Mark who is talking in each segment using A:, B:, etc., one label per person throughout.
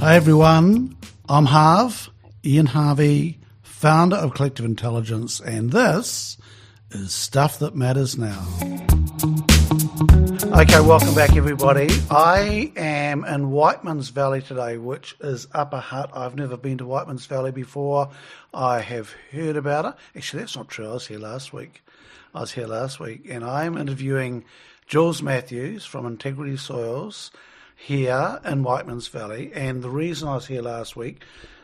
A: Hi everyone, I'm Harv, Ian Harvey, founder of Collective Intelligence, and this is Stuff That Matters Now. Okay, welcome back everybody. I am in Whiteman's Valley today, which is Upper Hutt. I've never been to Whiteman's Valley before. I have heard about it. Actually, that's not true. I was here last week, and I'm interviewing Jules Matthews from Integrity Soils here in Whiteman's Valley. And the reason I was here last week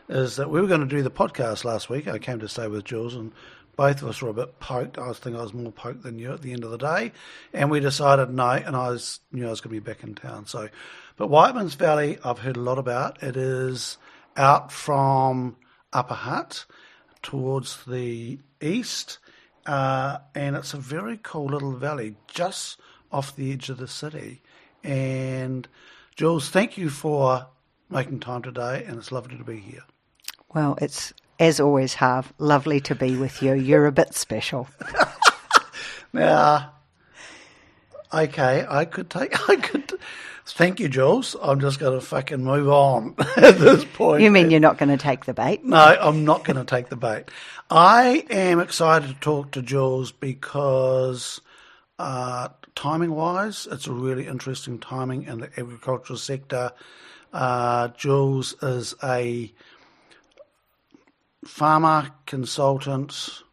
A: is that we were going to do the podcast last week. I came to stay with Jules, and both of us were a bit poked. I think I was more poked than you at the end of the day. And we decided no, and knew I was going to be back in town. But Whiteman's Valley, I've heard a lot about. It is out from Upper Hutt towards the east, and it's a very cool little valley just off the edge of the city. And Jules, thank you for making time today, and it's lovely to be here.
B: Well, it's, as always, Harv, lovely to be with you. You're a bit special.
A: Now, okay, I could. Thank you, Jules. I'm just going to fucking move on at this point.
B: You mean you're not going to take the bait?
A: No, I'm not going to take the bait. I am excited to talk to Jules because timing-wise, it's a really interesting timing in the agricultural sector. Jules is a farmer, consultant,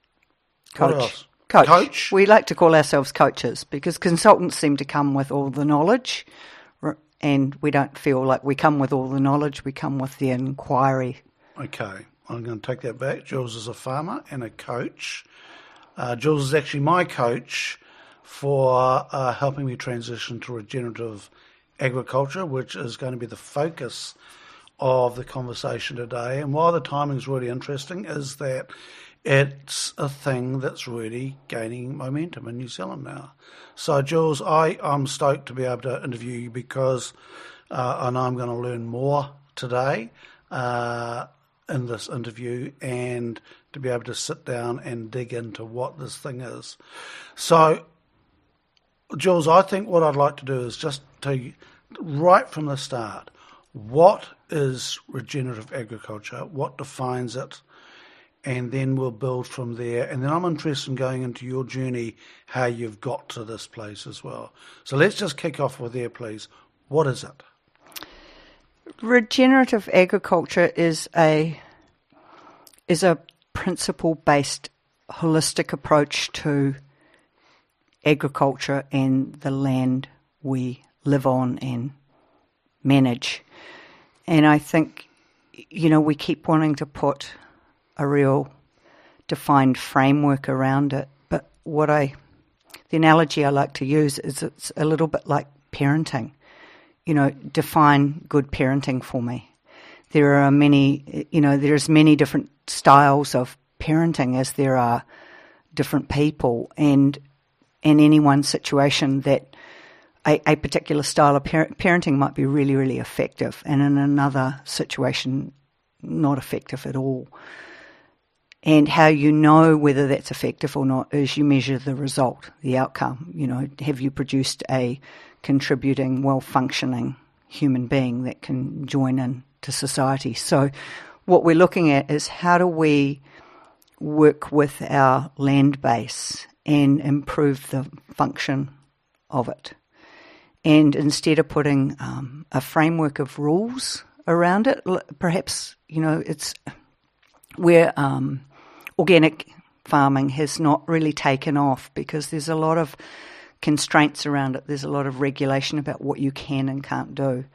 B: Coach. We like to call ourselves coaches because consultants seem to come with all the knowledge, and we don't feel like we come with all the knowledge, we come with the inquiry.
A: Okay, I'm going to take that back. Jules is a farmer and a coach. Jules is actually my coach for helping me transition to regenerative agriculture, which is going to be the focus of the conversation today. And why the timing is really interesting is that it's a thing that's really gaining momentum in New Zealand now. So, Jules, I'm stoked to be able to interview you because I know I'm going to learn more today in this interview and to be able to sit down and dig into what this thing is. So, Jules, I think what I'd like to do is just to, right from the start, what is regenerative agriculture? What defines it? And then we'll build from there. And then I'm interested in going into your journey, how you've got to this place as well. So let's just kick off with there, please. What is it?
B: Regenerative agriculture is a principle-based, holistic approach to agriculture and the land we live on and manage. And I think, we keep wanting to put a real defined framework around it. But the analogy I like to use is it's a little bit like parenting. Define good parenting for me. There are there's many different styles of parenting as there are different people, and in any one situation that a particular style of parenting might be really, really effective, and in another situation, not effective at all. And how you know whether that's effective or not is you measure the result, the outcome. Have you produced a contributing, well-functioning human being that can join in to society? So what we're looking at is how do we work with our land base and improve the function of it. And instead of putting a framework of rules around it, perhaps, it's where organic farming has not really taken off because there's a lot of constraints around it. There's a lot of regulation about what you can and can't do.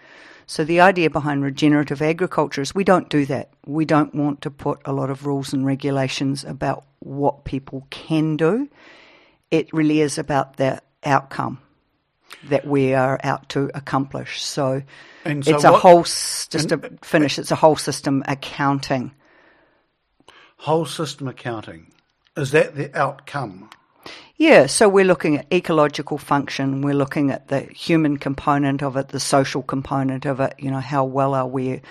B: So the idea behind regenerative agriculture is we don't do that. We don't want to put a lot of rules and regulations about what people can do. It really is about the outcome that we are out to accomplish. So it's a whole system accounting.
A: Whole system accounting. Is that the outcome?
B: Yeah, so we're looking at ecological function, we're looking at the human component of it, the social component of it, how well are we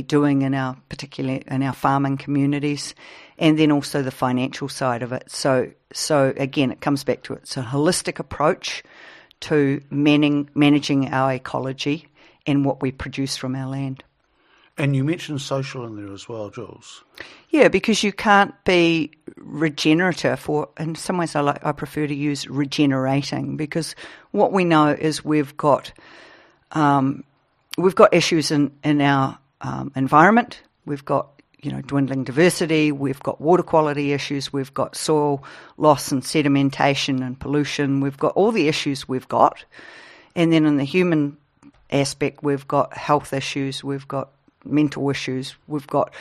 B: doing particularly in our farming communities, and then also the financial side of it. So again, it comes back to it's a holistic approach to managing our ecology and what we produce from our land.
A: And you mentioned social in there as well, Jules.
B: Yeah, because you can't be regenerative, or in some ways I prefer to use regenerating, because what we know is we've got issues in our environment. We've got dwindling diversity. We've got water quality issues. We've got soil loss and sedimentation and pollution. We've got all the issues we've got, and then in the human aspect, we've got health issues. We've got mental issues. We've got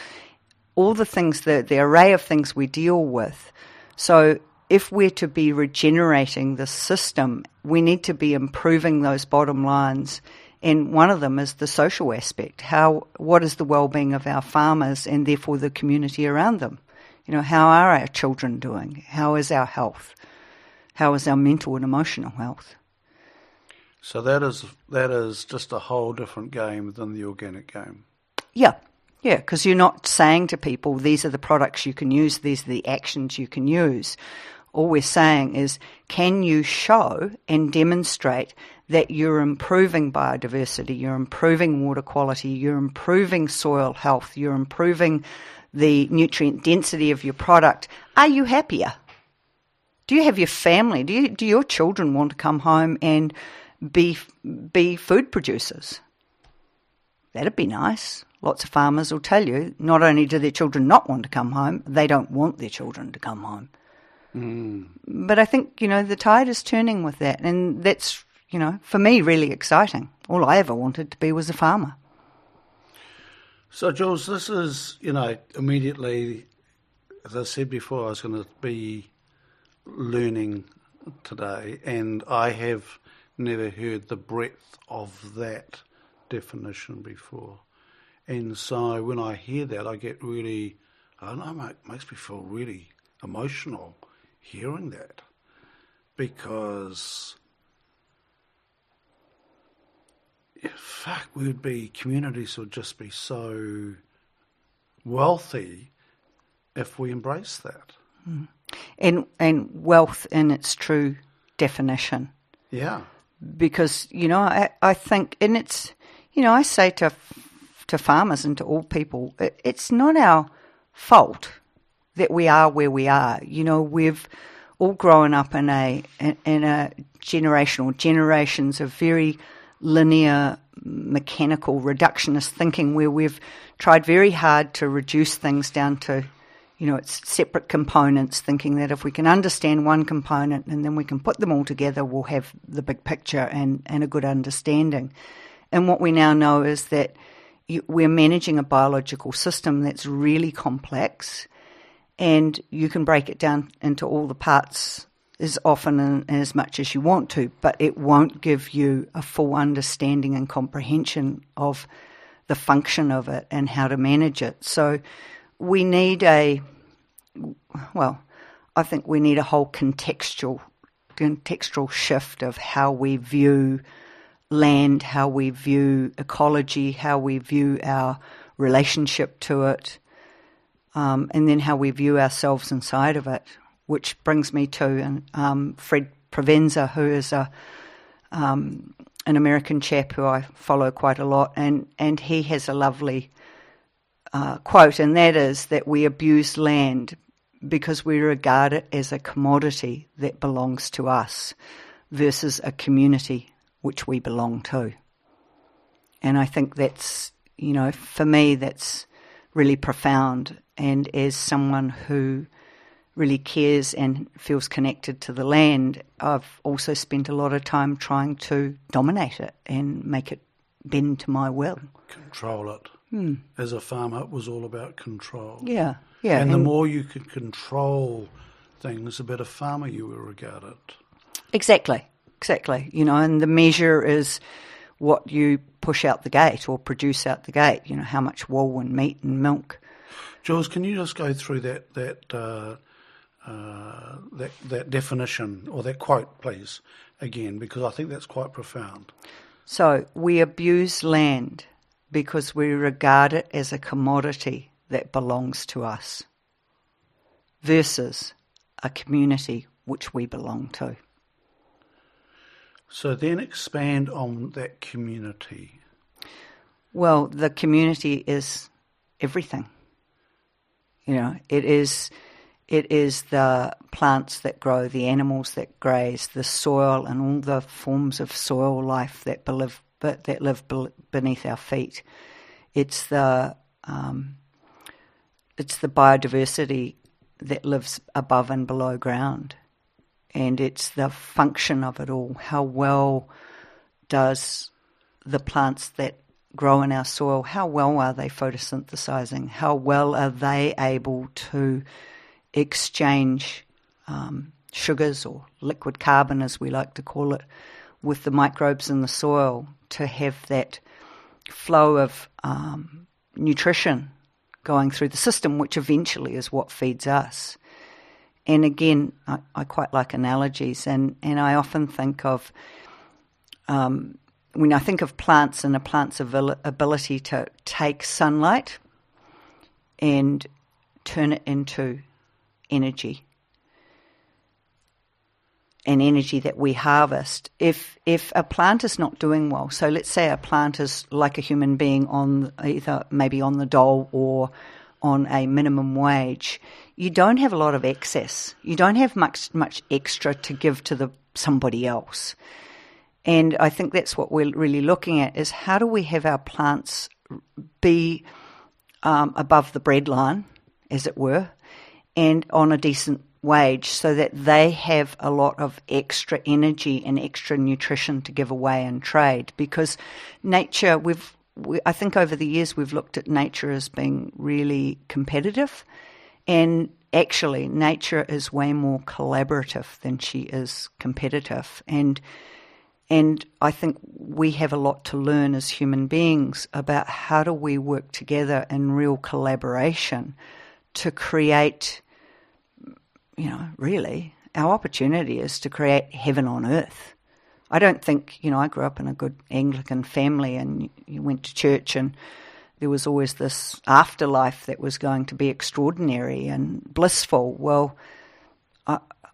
B: all the things, the array of things we deal with. So if we're to be regenerating the system, we need to be improving those bottom lines. And one of them is the social aspect. What is the well-being of our farmers and therefore the community around them? How are our children doing? How is our health? How is our mental and emotional health?
A: So that is just a whole different game than the organic game.
B: Yeah, because you're not saying to people, these are the products you can use, these are the actions you can use. All we're saying is, can you show and demonstrate that you're improving biodiversity, you're improving water quality, you're improving soil health, you're improving the nutrient density of your product? Are you happier? Do you have your family? Do your children want to come home and be food producers? That'd be nice. Lots of farmers will tell you, not only do their children not want to come home, they don't want their children to come home. But I think, the tide is turning with that. And that's, for me, really exciting. All I ever wanted to be was a farmer.
A: So, Jules, this is, immediately, as I said before, I was going to be learning today, and I have never heard the breadth of that definition before. And so when I hear that, I get really, I don't know, it makes me feel really emotional hearing that, because communities would just be so wealthy if we embrace that.
B: And wealth in its true definition.
A: Yeah.
B: Because, I think, and it's, I say to farmers and to all people, it's not our fault that we are where we are. We've all grown up in a generations of very linear, mechanical, reductionist thinking, where we've tried very hard to reduce things down to, it's separate components, thinking that if we can understand one component and then we can put them all together, we'll have the big picture and a good understanding. And what we now know is that we're managing a biological system that's really complex, and you can break it down into all the parts as often and as much as you want to, but it won't give you a full understanding and comprehension of the function of it and how to manage it. So we need I think we need a whole contextual shift of how we view land, how we view ecology, how we view our relationship to it, and then how we view ourselves inside of it, which brings me to Fred Provenza, who is an American chap who I follow quite a lot, and he has a lovely quote, and that is that we abuse land because we regard it as a commodity that belongs to us versus a community which we belong to. And I think that's, for me, that's really profound. And as someone who really cares and feels connected to the land, I've also spent a lot of time trying to dominate it and make it bend to my will.
A: Control it. As a farmer, it was all about control.
B: Yeah.
A: And the more you could control things, the better farmer you were regarded.
B: Exactly. And the measure is what you push out the gate or produce out the gate, how much wool and meat and milk.
A: Jules, can you just go through that definition or that quote, please, again, because I think that's quite profound.
B: So we abuse land because we regard it as a commodity that belongs to us versus a community which we belong to.
A: So then expand on that community.
B: Well, the community is everything. It is the plants that grow, the animals that graze, the soil, and all the forms of soil life that live beneath our feet. It's the biodiversity that lives above and below ground, and it's the function of it all. How well does the plants that grow in our soil, how well are they photosynthesizing? How well are they able to exchange sugars, or liquid carbon as we like to call it, with the microbes in the soil to have that flow of nutrition going through the system, which eventually is what feeds us. And again, I quite like analogies, and I often think of, when I think of plants and a plant's ability to take sunlight and turn it into energy, and energy that we harvest. If a plant is not doing well, so let's say a plant is like a human being on either maybe on the dole or on a minimum wage, you don't have a lot of excess. You don't have much extra to give to somebody else. And I think that's what we're really looking at, is how do we have our plants be above the breadline, as it were, and on a decent wage, so that they have a lot of extra energy and extra nutrition to give away and trade. Because nature, I think over the years we've looked at nature as being really competitive, and actually nature is way more collaborative than she is competitive. And I think we have a lot to learn as human beings about how do we work together in real collaboration to create, really, our opportunity is to create heaven on earth. I don't think, I grew up in a good Anglican family, and you went to church, and there was always this afterlife that was going to be extraordinary and blissful. Well,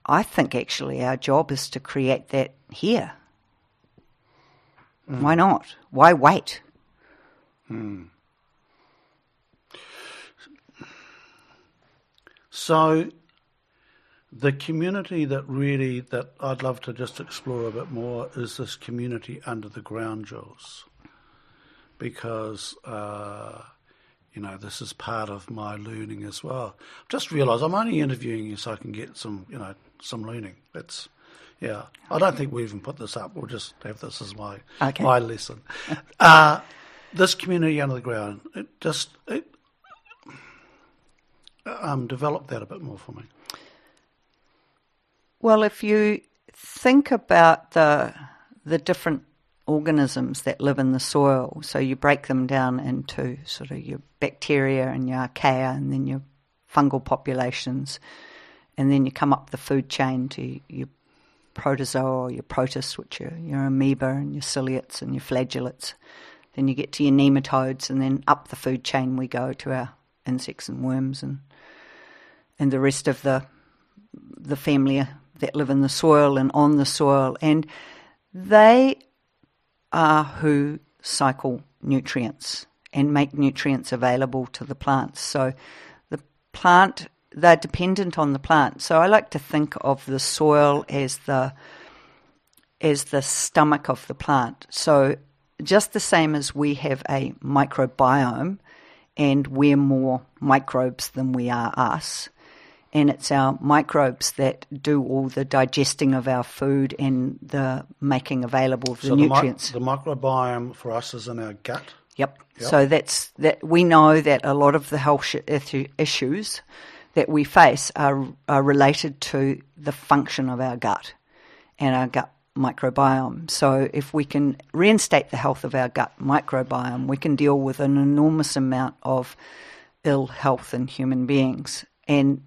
B: I think actually our job is to create that here. Why not? Why wait?
A: So the community that I'd love to just explore a bit more is this community under the ground, Jules, because this is part of my learning as well. Just realised I'm only interviewing you so I can get some learning. Yeah, I don't think we even put this up. We'll just have this as my lesson. This community under the ground, develop that a bit more for me.
B: Well, if you think about the different organisms that live in the soil, so you break them down into sort of your bacteria and your archaea, and then your fungal populations, and then you come up the food chain to your protozoa or your protists, which are your amoeba and your ciliates and your flagellates. Then you get to your nematodes, and then up the food chain we go to our insects and worms and the rest of the family that live in the soil and on the soil. And they are who cycle nutrients and make nutrients available to the plants. So the plant, they're dependent on the plant. So I like to think of the soil as the stomach of the plant. So just the same as we have a microbiome, and we're more microbes than we are us, and it's our microbes that do all the digesting of our food and the making available of the nutrients.
A: The microbiome for us is in our gut?
B: Yep. So that we know that a lot of the health issues that we face are related to the function of our gut and our gut microbiome. So if we can reinstate the health of our gut microbiome, we can deal with an enormous amount of ill health in human beings. And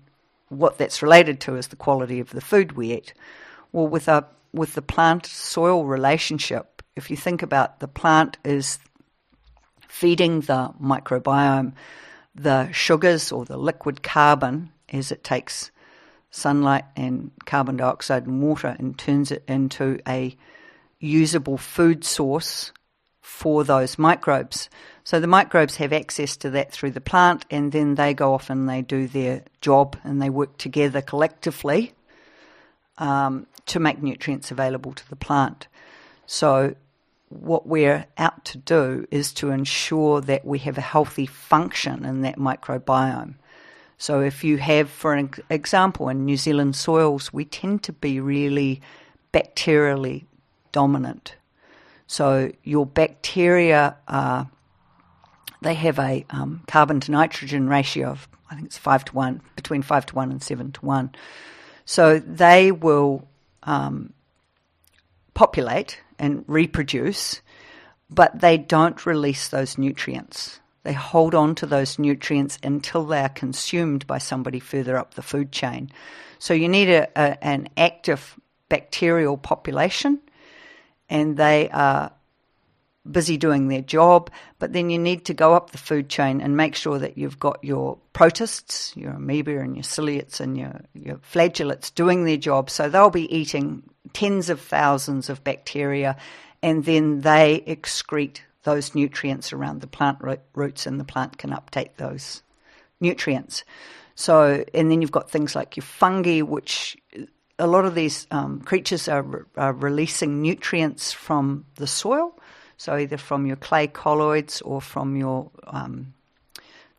B: what that's related to is the quality of the food we eat. Well, with the plant-soil relationship, if you think about the plant is feeding the microbiome the sugars or the liquid carbon as it takes sunlight and carbon dioxide and water and turns it into a usable food source for those microbes. So the microbes have access to that through the plant, and then they go off and they do their job and they work together collectively to make nutrients available to the plant. So what we're out to do is to ensure that we have a healthy function in that microbiome. So if you have, for an example, in New Zealand soils, we tend to be really bacterially dominant. So your bacteria they have a carbon to nitrogen ratio of, I think it's 5 to 1, between 5 to 1 and 7 to 1. So they will populate and reproduce, but they don't release those nutrients. They hold on to those nutrients until they are consumed by somebody further up the food chain. So you need an active bacterial population, and they are busy doing their job, but then you need to go up the food chain and make sure that you've got your protists, your amoeba and your ciliates and your flagellates doing their job. So they'll be eating tens of thousands of bacteria, and then they excrete those nutrients around the plant roots, and the plant can uptake those nutrients. So, and then you've got things like your fungi, which a lot of these creatures are releasing nutrients from the soil. So either from your clay colloids or from your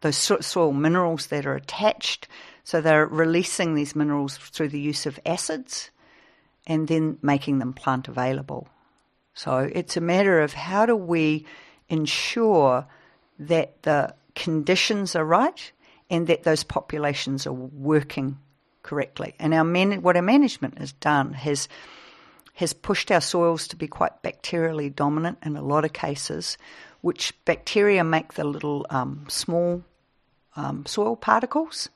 B: those soil minerals that are attached. So they're releasing these minerals through the use of acids and then making them plant available. So it's a matter of how do we ensure that the conditions are right and that those populations are working correctly. And what our management has done has pushed our soils to be quite bacterially dominant in a lot of cases, which bacteria make the little small soil particles,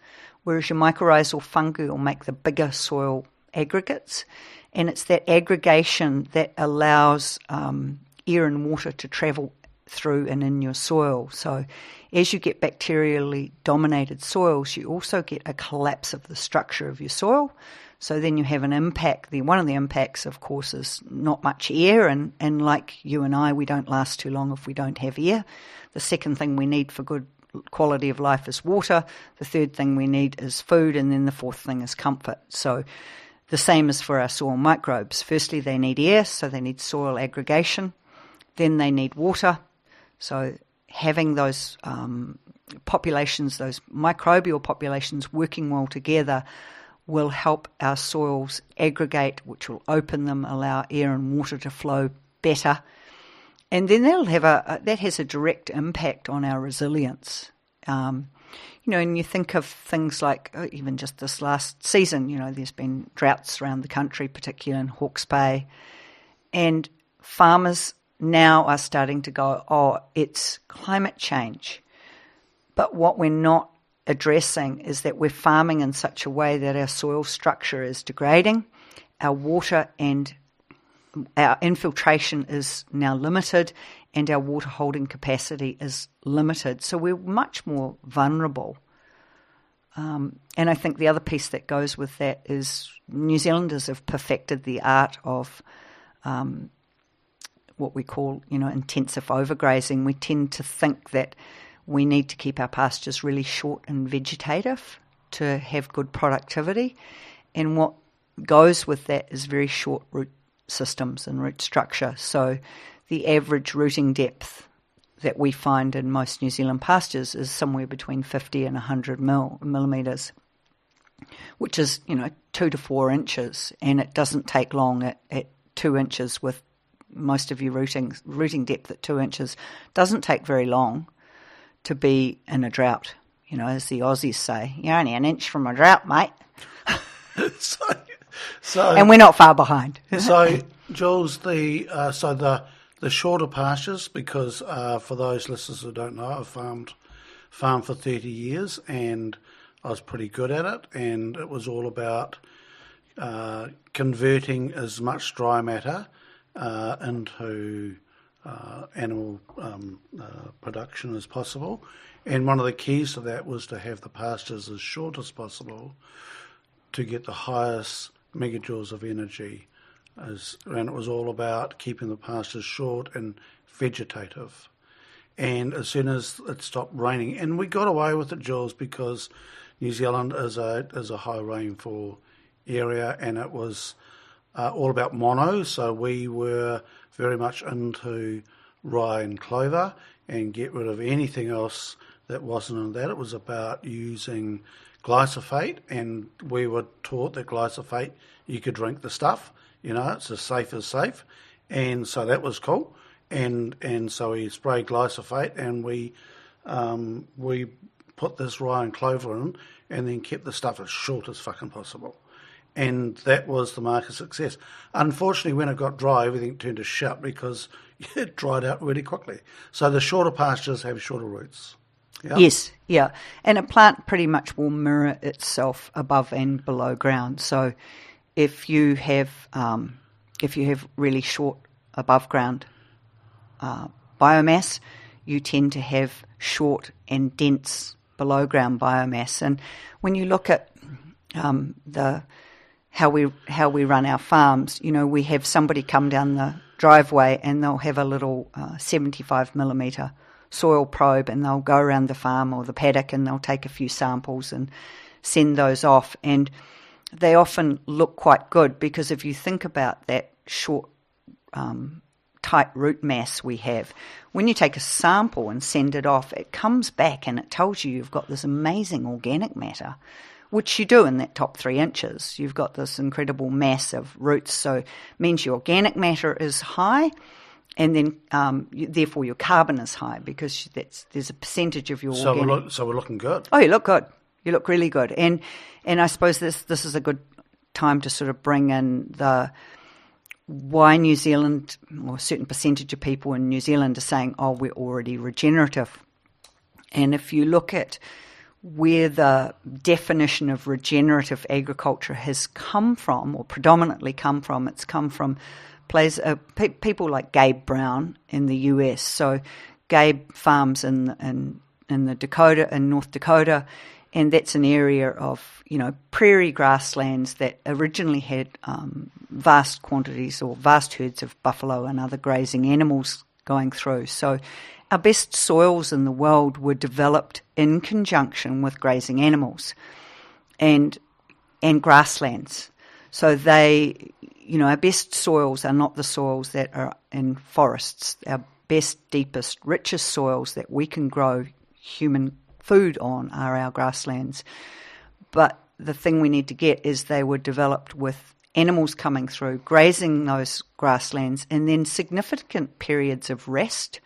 B: whereas your mycorrhizal fungi will make the bigger soil aggregates. And it's that aggregation that allows air and water to travel through and in your soil. So as you get bacterially dominated soils, you also get a collapse of the structure of your soil. So then you have an impact. One of the impacts, of course, is not much air, and like you and I, we don't last too long if we don't have air. The second thing we need for good quality of life is water. The third thing we need is food, and then the fourth thing is comfort. So the same is for our soil microbes. Firstly, they need air, so they need soil aggregation. Then they need water. So having those populations, those microbial populations working well together will help our soils aggregate, which will open them, allow air and water to flow better. And then that has a direct impact on our resilience. And you think of things like, even just this last season, there's been droughts around the country, particularly in Hawke's Bay. And farmers now are starting to go, it's climate change. But what we're not addressing is that we're farming in such a way that our soil structure is degrading, our water and our infiltration is now limited, and our water holding capacity is limited. So we're much more vulnerable. And I think the other piece that goes with that is New Zealanders have perfected the art of what we call, intensive overgrazing. We tend to think that we need to keep our pastures really short and vegetative to have good productivity. And what goes with that is very short root systems and root structure. So the average rooting depth that we find in most New Zealand pastures is somewhere between 50 and 100 millimetres, which is, 2 to 4 inches. And it doesn't take long at 2 inches with most of your rooting depth at 2 inches. Doesn't take very long to be in a drought, as the Aussies say. You're only an inch from a drought, mate.
A: So,
B: and we're not far behind.
A: So, Jules, the shorter pastures, because for those listeners who don't know, I've farmed for 30 years, and I was pretty good at it, and it was all about converting as much dry matter into animal production as possible. And one of the keys to that was to have the pastures as short as possible to get the highest megajoules of energy and it was all about keeping the pastures short and vegetative. And as soon as it stopped raining, and we got away with it, Jules, because New Zealand is a high rainfall area, and it was all about mono, so we were very much into rye and clover and get rid of anything else that wasn't in that. It was about using glyphosate, and we were taught that glyphosate, you could drink the stuff, it's as safe as safe, and so that was cool. And so we sprayed glyphosate, and we put this rye and clover in, and then kept the stuff as short as fucking possible. And that was the mark of success. Unfortunately, when it got dry, everything turned to shit because it dried out really quickly. So the shorter pastures have shorter roots. Yeah?
B: Yes, yeah. And a plant pretty much will mirror itself above and below ground. So if you have really short above ground biomass, you tend to have short and dense below ground biomass. And when you look at how we run our farms, we have somebody come down the driveway and they'll have a little 75 millimetre soil probe, and they'll go around the farm or the paddock and they'll take a few samples and send those off. And they often look quite good because if you think about that short, tight root mass we have, when you take a sample and send it off, it comes back and it tells you you've got this amazing organic matter, which you do in that top 3 inches. You've got this incredible mass of roots, so it means your organic matter is high, and then therefore your carbon is high because there's a percentage of your organic.
A: So we're looking good.
B: Oh, you look good. You look really good. And I suppose this is a good time to sort of bring in why New Zealand, or a certain percentage of people in New Zealand are saying, oh, we're already regenerative. And if you look at where the definition of regenerative agriculture has come from, or predominantly come from, it's come from people like Gabe Brown in the US. So Gabe farms in the Dakota, in North Dakota, and that's an area of prairie grasslands that originally had vast quantities or vast herds of buffalo and other grazing animals going through. So our best soils in the world were developed in conjunction with grazing animals and grasslands. So our best soils are not the soils that are in forests. Our best, deepest, richest soils that we can grow human food on are our grasslands. But the thing we need to get is they were developed with animals coming through, grazing those grasslands, and then significant periods of rest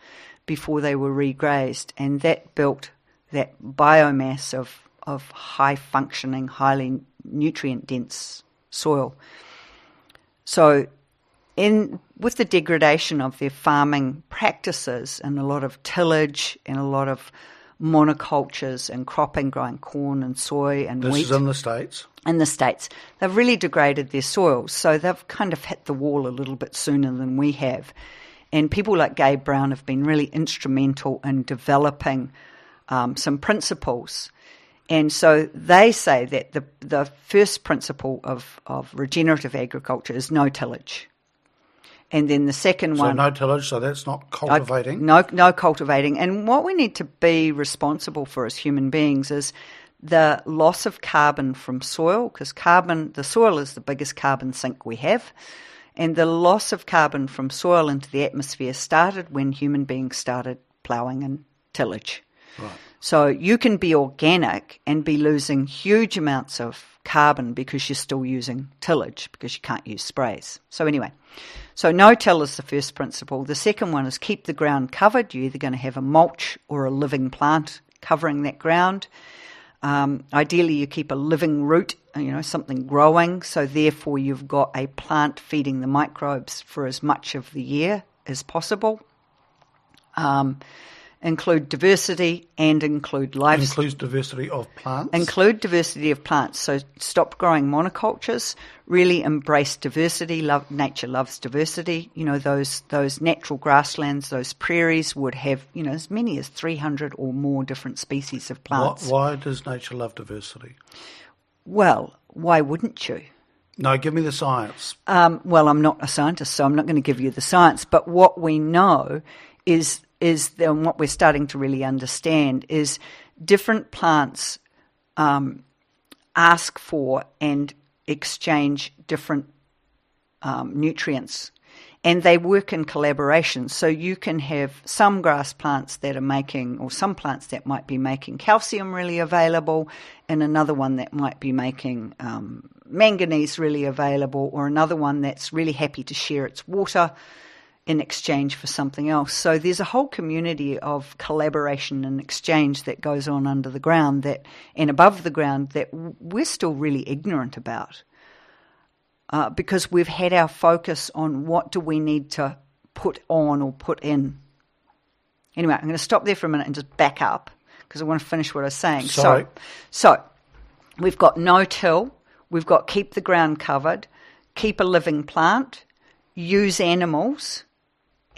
B: before they were regrazed, and that built that biomass of high-functioning, highly nutrient-dense soil. So with the degradation of their farming practices and a lot of tillage and a lot of monocultures and cropping, growing corn and soy and wheat.
A: This is in the States?
B: In the States. They've really degraded their soils, so they've kind of hit the wall a little bit sooner than we have. And people like Gabe Brown have been really instrumental in developing some principles. And so they say that the first principle of regenerative agriculture is no tillage. And then the second one...
A: So no tillage, so that's not cultivating?
B: No cultivating. And what we need to be responsible for as human beings is the loss of carbon from soil, because the soil is the biggest carbon sink we have. And the loss of carbon from soil into the atmosphere started when human beings started ploughing and tillage.
A: Right.
B: So you can be organic and be losing huge amounts of carbon because you're still using tillage, because you can't use sprays. So anyway, so no-till is the first principle. The second one is keep the ground covered. You're either going to have a mulch or a living plant covering that ground. Ideally, you keep a living root, something growing, so therefore you've got a plant feeding the microbes for as much of the year as possible. Include diversity and include livestock.
A: Includes diversity of plants?
B: Include diversity of plants. So stop growing monocultures. Really embrace diversity. Nature loves diversity. Those natural grasslands, those prairies would have, as many as 300 or more different species of plants.
A: Why does nature love diversity?
B: Well, why wouldn't you?
A: No, give me the science.
B: Well, I'm not a scientist, so I'm not going to give you the science. But what we know is and what we're starting to really understand is different plants ask for and exchange different nutrients, and they work in collaboration. So you can have some grass plants that are making, or some plants that might be making calcium really available, and another one that might be making manganese really available, or another one that's really happy to share its water in exchange for something else. So there's a whole community of collaboration and exchange that goes on under the ground and above the ground that we're still really ignorant about. Because we've had our focus on what do we need to put on or put in. Anyway, I'm going to stop there for a minute and just back up because I want to finish what I was saying.
A: Sorry.
B: So we've got no-till, we've got keep the ground covered, keep a living plant, use animals,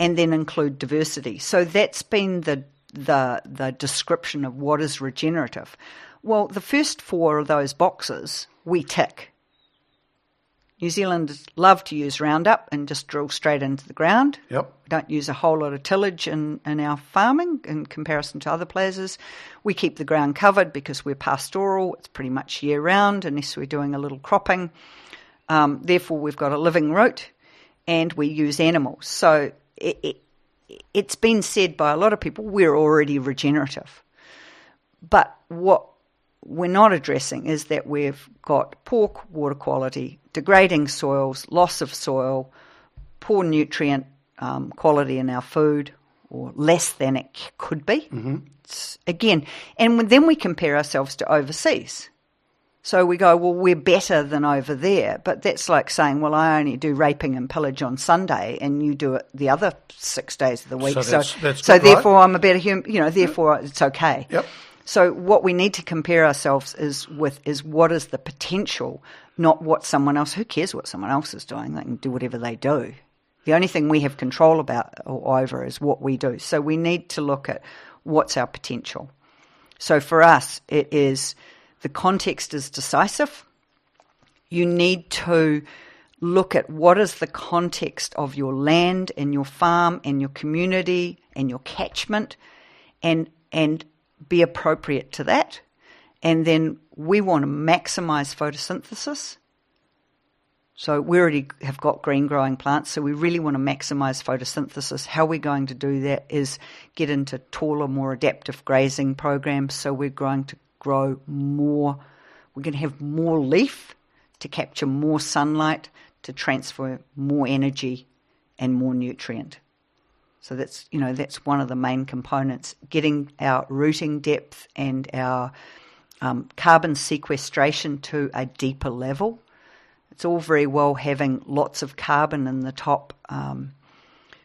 B: and then include diversity. So that's been the description of what is regenerative. Well, the first 4 of those boxes we tick. New Zealanders love to use Roundup and just drill straight into the ground.
A: Yep.
B: We don't use a whole lot of tillage in our farming in comparison to other places. We keep the ground covered because we're pastoral. It's pretty much year-round unless we're doing a little cropping. Therefore, we've got a living root and we use animals. So it's been said by a lot of people, we're already regenerative. But what we're not addressing is that we've got poor water quality, degrading soils, loss of soil, poor nutrient quality in our food, or less than it could be. Mm-hmm. Again, and then we compare ourselves to overseas. So we go, well, we're better than over there. But that's like saying, well, I only do raping and pillage on Sunday and you do it the other 6 days of the week. So
A: that's
B: good, therefore
A: right?
B: I'm a better human, therefore it's okay.
A: Yep.
B: So what we need to compare ourselves is what is the potential, not what someone else, who cares what someone else is doing? They can do whatever they do. The only thing we have control about or over is what we do. So we need to look at what's our potential. So for us, it is the context is decisive. You need to look at what is the context of your land and your farm and your community and your catchment and be appropriate to that. And then we want to maximize photosynthesis. So we already have got green growing plants, so we really want to maximize photosynthesis. How we're going to do that is get into taller, more adaptive grazing programs. So we're going to grow more, we're going to have more leaf to capture more sunlight, to transfer more energy and more nutrient. So that's one of the main components, getting our rooting depth and our carbon sequestration to a deeper level. It's all very well having lots of carbon in the top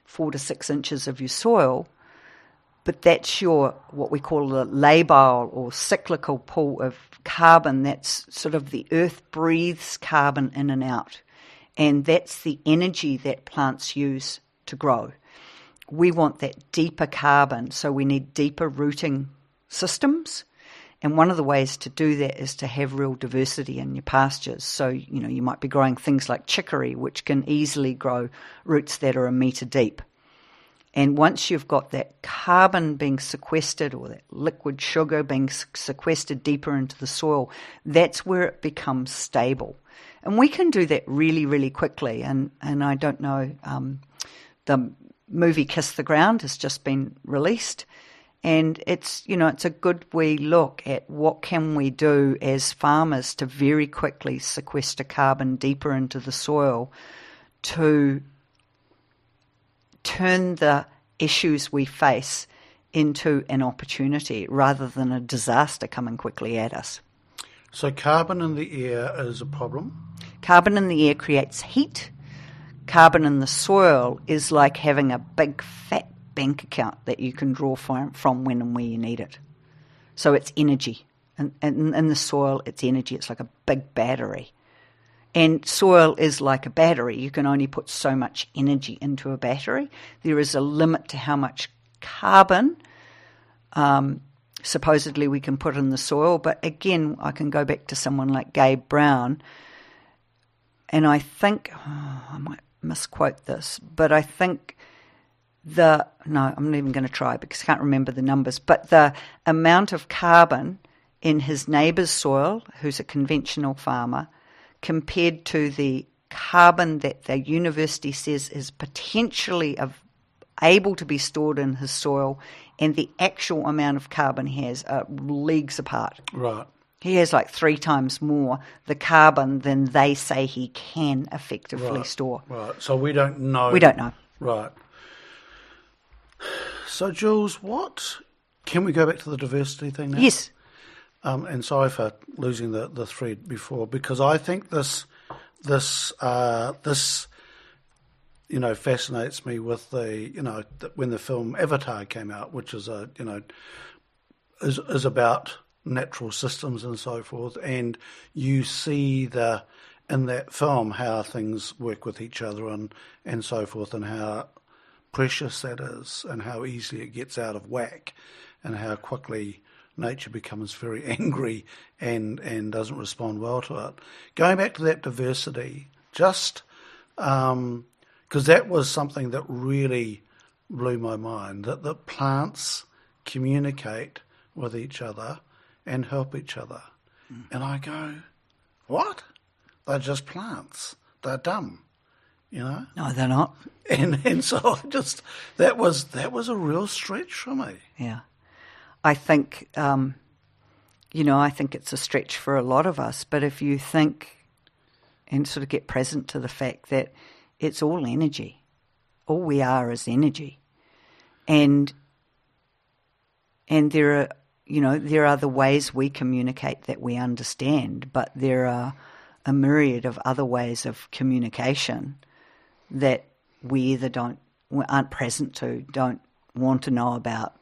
B: 4 to 6 inches of your soil, but that's your, what we call a labile or cyclical pool of carbon. That's sort of the earth breathes carbon in and out, and that's the energy that plants use to grow. We want that deeper carbon, so we need deeper rooting systems. And one of the ways to do that is to have real diversity in your pastures. So, you might be growing things like chicory, which can easily grow roots that are 1 metre deep. And once you've got that carbon being sequestered or that liquid sugar being sequestered deeper into the soil, that's where it becomes stable. And we can do that really, really quickly. And I don't know, the movie Kiss the Ground has just been released. And it's a good wee look at what can we do as farmers to very quickly sequester carbon deeper into the soil to turn the issues we face into an opportunity rather than a disaster coming quickly at us.
A: So carbon in the air is a problem?
B: Carbon in the air creates heat. Carbon in the soil is like having a big fat bank account that you can draw from when and where you need it. So it's energy. And in the soil, it's energy. It's like a big battery. And soil is like a battery. You can only put so much energy into a battery. There is a limit to how much carbon supposedly we can put in the soil. But again, I can go back to someone like Gabe Brown. And I think, I might misquote this, but I think I'm not even going to try because I can't remember the numbers, but the amount of carbon in his neighbour's soil, who's a conventional farmer, compared to the carbon that the university says is potentially able to be stored in his soil, and the actual amount of carbon he has are leagues apart.
A: Right.
B: He has like 3 times more the carbon than they say he can effectively store.
A: Right. So we don't know.
B: We don't know.
A: Right. So, Jules, can we go back to the diversity thing now?
B: Yes.
A: And sorry for losing the thread before, because I think this fascinates me with when the film Avatar came out, which is is about natural systems and so forth, and you see in that film how things work with each other and so forth, and how precious that is, and how easily it gets out of whack, and how quickly nature becomes very angry and doesn't respond well to it. Going back to that diversity, just because that was something that really blew my mind, that plants communicate with each other and help each other. And I go, what? They're just plants. They're dumb,
B: No, they're not.
A: And so that was a real stretch for me.
B: Yeah. I think, I think it's a stretch for a lot of us, but if you think and sort of get present to the fact that it's all energy, all we are is energy. And there are, there are the ways we communicate that we understand, but there are a myriad of other ways of communication that we either aren't present to, don't want to know about,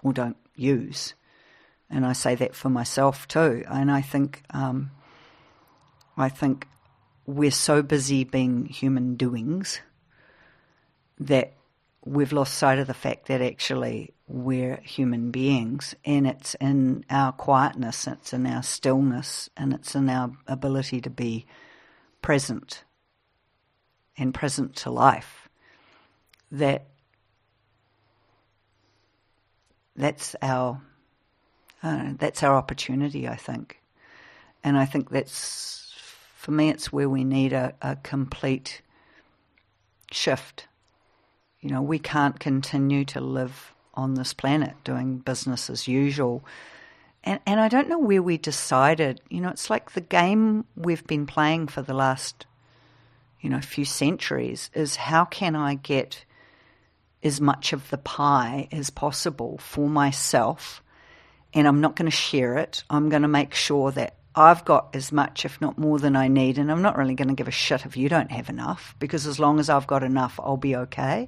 B: or don't use. And I say that for myself too. And I think we're so busy being human doings that we've lost sight of the fact that actually we're human beings, and it's in our quietness, it's in our stillness, and it's in our ability to be present and present to life that's our opportunity, I think. And I think for me, it's where we need a complete shift. We can't continue to live on this planet doing business as usual. And I don't know where we decided, it's like the game we've been playing for the last, few centuries is how can I get as much of the pie as possible for myself, and I'm not going to share it. I'm going to make sure that I've got as much, if not more, than I need, and I'm not really going to give a shit if you don't have enough, because as long as I've got enough, I'll be okay.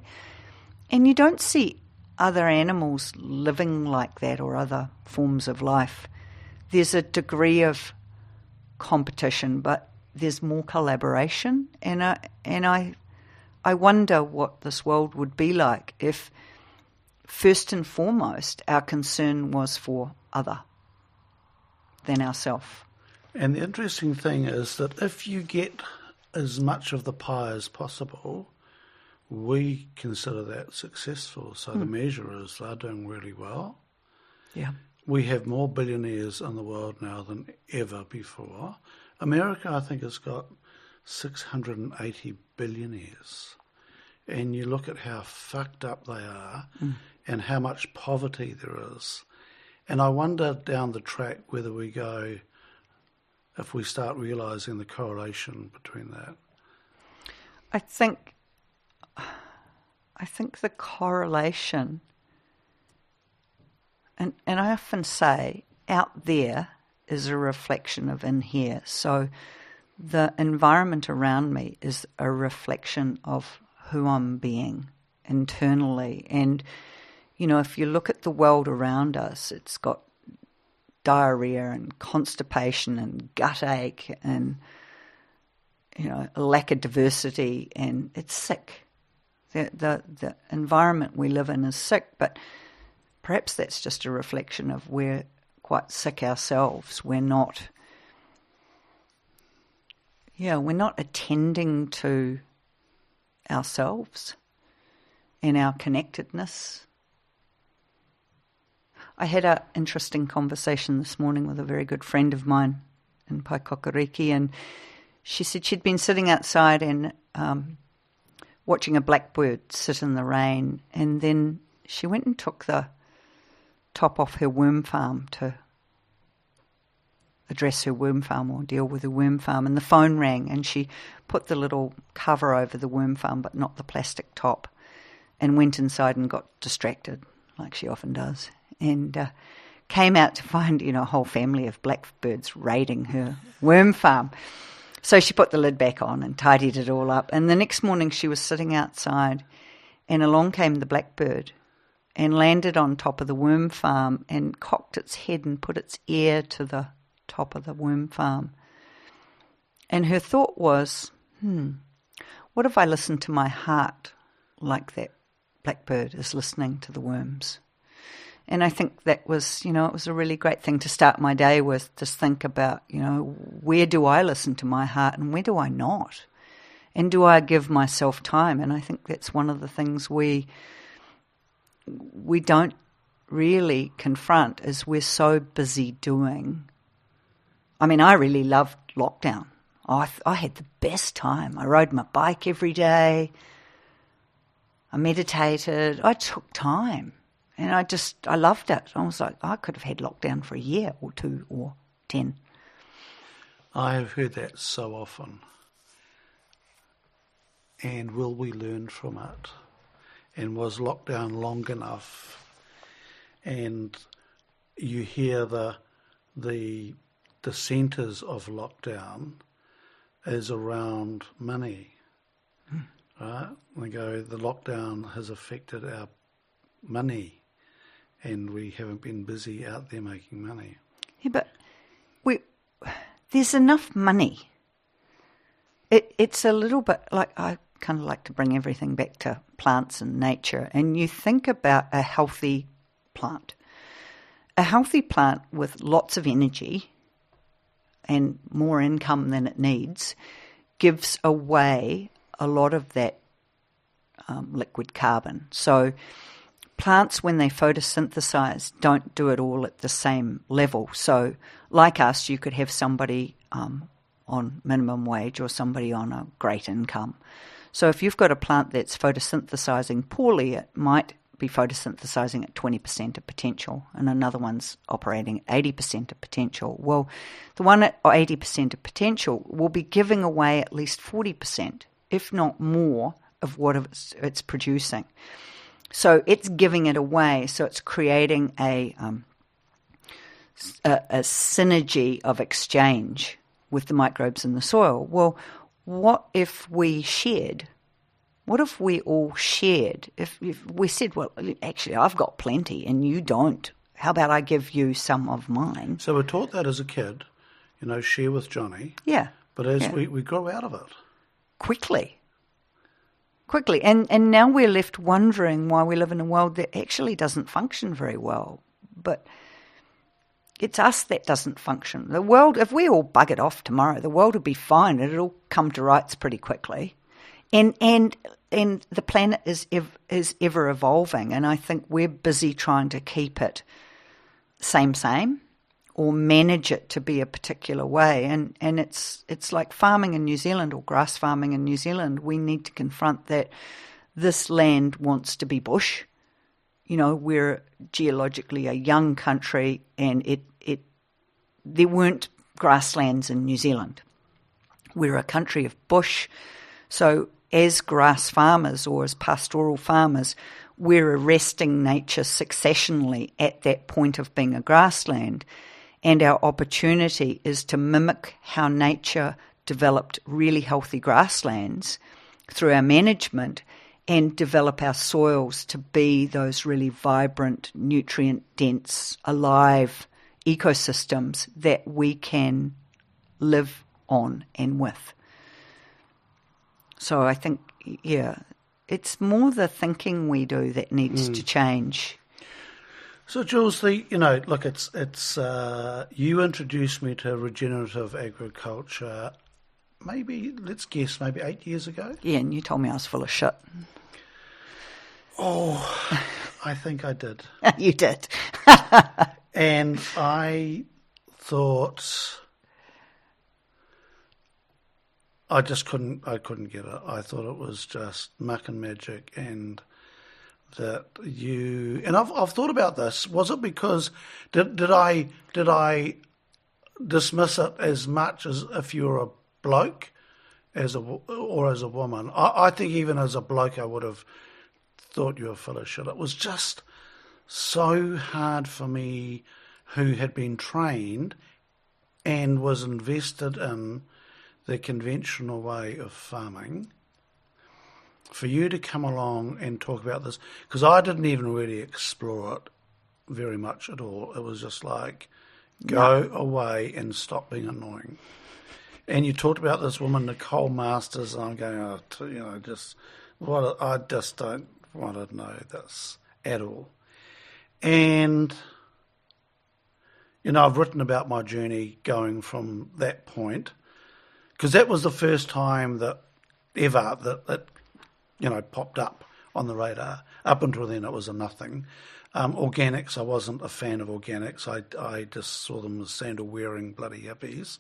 B: And you don't see other animals living like that, or other forms of life. There's a degree of competition, but there's more collaboration, and I wonder what this world would be like if, first and foremost, our concern was for other than ourselves.
A: And the interesting thing is that if you get as much of the pie as possible, we consider that successful. So the measure is they're doing really well.
B: Yeah.
A: We have more billionaires in the world now than ever before. America, I think, has got 680 billionaires. And you look at how fucked up they are and how much poverty there is. And I wonder down the track whether we go, if we start realising the correlation between that.
B: I think the correlation, and I often say, out there is a reflection of in here. So the environment around me is a reflection of who I'm being internally. And, if you look at the world around us, it's got diarrhea and constipation and gut ache and, a lack of diversity, and it's sick. The environment we live in is sick, but perhaps that's just a reflection of we're quite sick ourselves. We're not we're not attending to ourselves and our connectedness. I had an interesting conversation this morning with a very good friend of mine in Paikokariki, and she said she'd been sitting outside and watching a blackbird sit in the rain, and then she went and took the top off her worm farm to address her worm farm or deal with her worm farm, and the phone rang, and she put the little cover over the worm farm but not the plastic top, and went inside and got distracted like she often does, and came out to find a whole family of blackbirds raiding her worm farm. So she put the lid back on and tidied it all up, and the next morning she was sitting outside and along came the blackbird and landed on top of the worm farm and cocked its head and put its ear to the top of the worm farm. And her thought was, what if I listen to my heart like that blackbird is listening to the worms? And I think that was, it was a really great thing to start my day with, just think about, where do I listen to my heart and where do I not? And do I give myself time? And I think that's one of the things we don't really confront, is we're so busy doing. I mean, I really loved lockdown. I had the best time. I rode my bike every day. I meditated. I took time. And I loved it. I was like, I could have had lockdown for a year or 2 or 10.
A: I have heard that so often. And will we learn from it? And was lockdown long enough? And you hear the centres of lockdown is around money, right? They go, the lockdown has affected our money, and we haven't been busy out there making money.
B: Yeah, but there's enough money. It's a little bit like, I kind of like to bring everything back to plants and nature, and you think about a healthy plant. A healthy plant with lots of energy and more income than it needs gives away a lot of that liquid carbon. So plants, when they photosynthesize, don't do it all at the same level. So like us, you could have somebody on minimum wage or somebody on a great income. So if you've got a plant that's photosynthesizing poorly, it might be photosynthesizing at 20% of potential, and another one's operating at 80% of potential. Well, the one at 80% of potential will be giving away at least 40%, if not more, of what it's producing. So it's giving it away, so it's creating a synergy of exchange with the microbes in the soil. Well, what if we shared? What if we all shared? If we said, well, actually, I've got plenty and you don't. How about I give you some of mine?
A: So we're taught that as a kid, share with Johnny.
B: Yeah.
A: But as we grow out of it.
B: Quickly. And now we're left wondering why we live in a world that actually doesn't function very well. But it's us that doesn't function. The world, if we all buggered off tomorrow, the world would be fine. It'll come to rights pretty quickly. And the planet is ever evolving, and I think we're busy trying to keep it same, or manage it to be a particular way. And it's like farming in New Zealand or grass farming in New Zealand. We need to confront that this land wants to be bush. We're geologically a young country, and there weren't grasslands in New Zealand. We're a country of bush. So as grass farmers or as pastoral farmers, we're arresting nature successionally at that point of being a grassland. And our opportunity is to mimic how nature developed really healthy grasslands through our management, and develop our soils to be those really vibrant, nutrient-dense, alive ecosystems that we can live on and with. So I think, it's more the thinking we do that needs to change.
A: So Jules, it's you introduced me to regenerative agriculture maybe, let's guess, maybe 8 years ago.
B: Yeah, and you told me I was full of shit.
A: Oh, I think I did.
B: You did.
A: And I thought I couldn't get it. I thought it was just muck and magic, and that and I've thought about this. Was it because did I dismiss it as much as if you were a bloke or as a woman? I think even as a bloke I would have thought you were full of shit. It was just so hard for me, who had been trained and was invested in the conventional way of farming, for you to come along and talk about this, because I didn't even really explore it very much at all. It was just like, go away and stop being annoying. And you talked about this woman, Nicole Masters, and I'm going, I just don't want to know this at all. And, I've written about my journey going from that point, because that was the first time that popped up on the radar. Up until then, it was a nothing. Organics, I wasn't a fan of organics. I just saw them as sandal-wearing bloody hippies.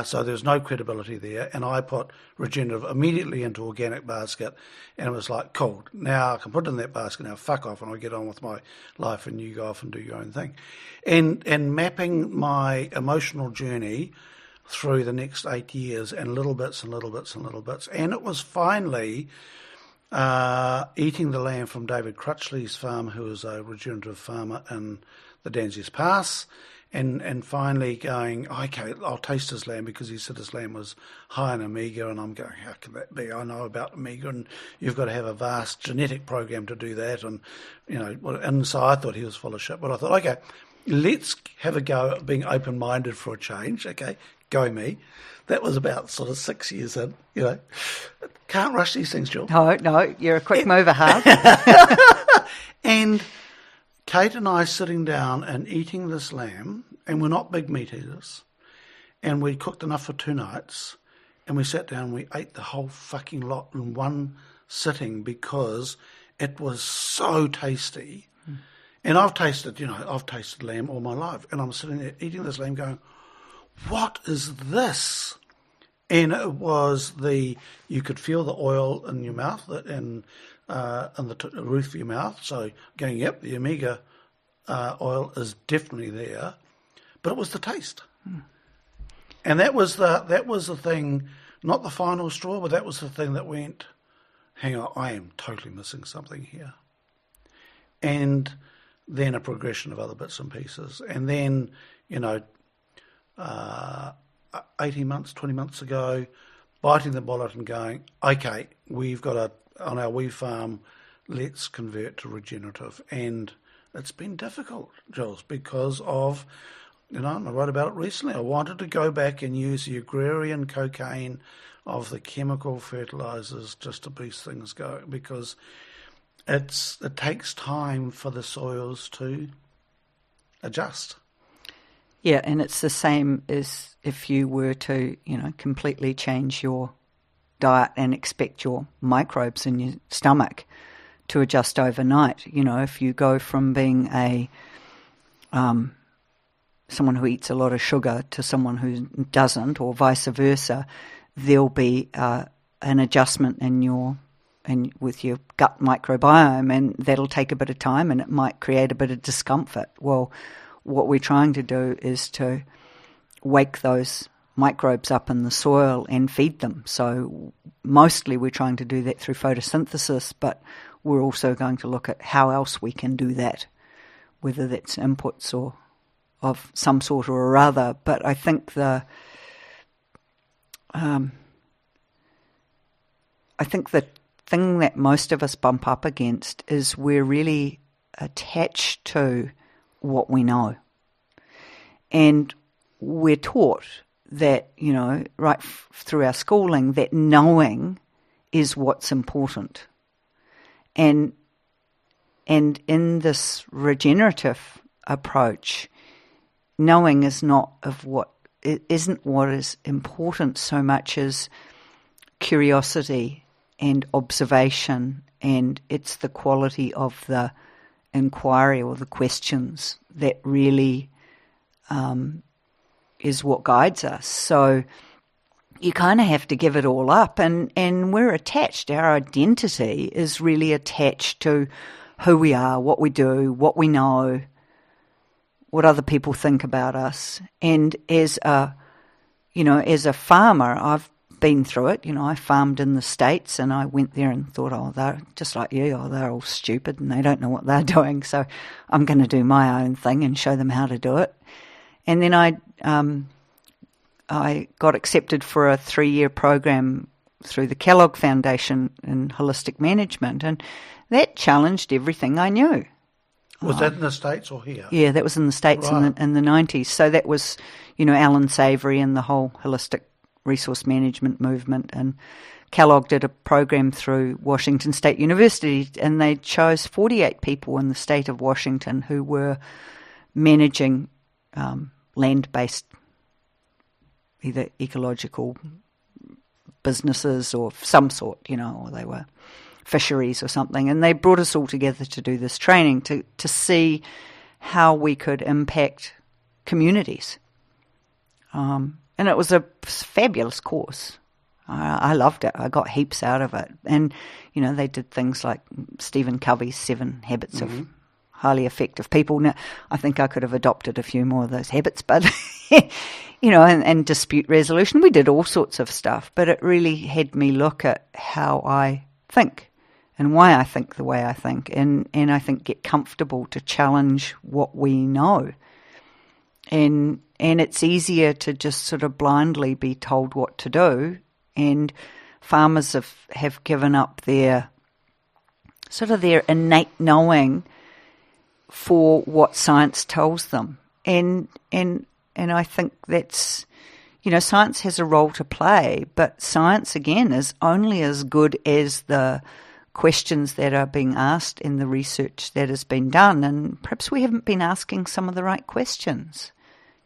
A: So there's no credibility there. And I put regenerative immediately into organic basket, and it was like, cool, now I can put it in that basket, now fuck off, and I'll get on with my life, and you go off and do your own thing. And mapping my emotional journey through the next 8 years, and little bits and little bits and little bits. And it was finally eating the lamb from David Crutchley's farm, who is a regenerative farmer in the Danzies Pass, and finally going, okay, I'll taste his lamb, because he said his lamb was high in omega, and I'm going, how can that be? I know about omega, and you've got to have a vast genetic program to do that, and so I thought he was full of shit, but I thought, okay, let's have a go at being open-minded for a change, okay, go me. That was about sort of 6 years in, Can't rush these things, Jill.
B: No, you're a quick mover, huh?
A: And Kate and I sitting down and eating this lamb, and we're not big meat eaters, and we cooked enough for 2 nights, and we sat down and we ate the whole fucking lot in one sitting, because it was so tasty. And I've tasted lamb all my life, and I'm sitting there eating this lamb going, what is this? And it was you could feel the oil in your mouth and the roof of your mouth. So going, yep, the omega oil is definitely there, but it was the taste. And that was the thing, not the final straw, but that was the thing that went, hang on, I am totally missing something here. And then a progression of other bits and pieces. And then, 18 months, 20 months ago, biting the bullet and going, okay, we've got on our wee farm, let's convert to regenerative. And it's been difficult, Jules, because of, and I wrote about it recently, I wanted to go back and use the agrarian cocaine of the chemical fertilizers just to boost things going, because it takes time for the soils to adjust.
B: Yeah, and it's the same as if you were to, completely change your diet and expect your microbes in your stomach to adjust overnight. If you go from being someone who eats a lot of sugar to someone who doesn't, or vice versa, there'll be an adjustment with your gut microbiome, and that'll take a bit of time, and it might create a bit of discomfort. Well, what we're trying to do is to wake those microbes up in the soil and feed them. So mostly we're trying to do that through photosynthesis, but we're also going to look at how else we can do that, whether that's inputs or of some sort or other. But I think the thing that most of us bump up against is we're really attached to what we know. And we're taught that, right through our schooling, that knowing is what's important. And in this regenerative approach, knowing is not of what isn't what is important so much as curiosity and observation, and it's the quality of the inquiry or the questions that really is what guides us. So you kind of have to give it all up, and we're attached. Our identity is really attached to who we are, what we do, what we know, what other people think about us. And as a farmer, I've been through it. I farmed in the States, and I went there and thought, oh, they're just like you. Oh, they're all stupid and they don't know what they're doing. So I'm going to do my own thing and show them how to do it. And then I got accepted for a 3-year program through the Kellogg Foundation in holistic management, and that challenged everything I knew.
A: Was that in the States or here?
B: Yeah, that was in the States in the 90s. So that was, Alan Savory and the whole holistic resource management movement. And Kellogg did a program through Washington State University, and they chose 48 people in the state of Washington who were managing land-based either ecological businesses or some sort, or they were fisheries or something. And they brought us all together to do this training to see how we could impact communities. And it was a fabulous course. I loved it. I got heaps out of it. And, they did things like Stephen Covey's 7 Habits of Highly Effective People. Now, I think I could have adopted a few more of those habits, but, and dispute resolution. We did all sorts of stuff, but it really had me look at how I think and why I think the way I think, and I think get comfortable to challenge what we know. And it's easier to just sort of blindly be told what to do, and farmers have given up their innate knowing for what science tells them. And I think that's, science has a role to play, but science, again, is only as good as the questions that are being asked in the research that has been done. And perhaps we haven't been asking some of the right questions.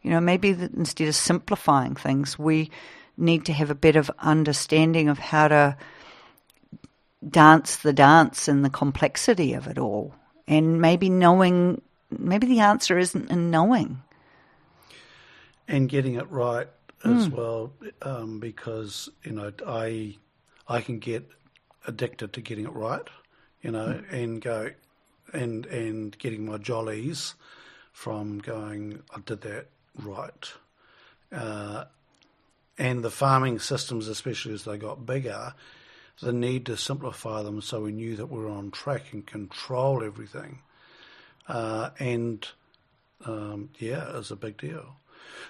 B: Maybe instead of simplifying things, we need to have a bit of understanding of how to dance the dance and the complexity of it all. And maybe the answer isn't in knowing.
A: And getting it right as well, because, I can get addicted to getting it right, and go and getting my jollies from going, I did that right. And the farming systems, especially as they got bigger, the need to simplify them so we knew that we were on track and control everything. Is a big deal.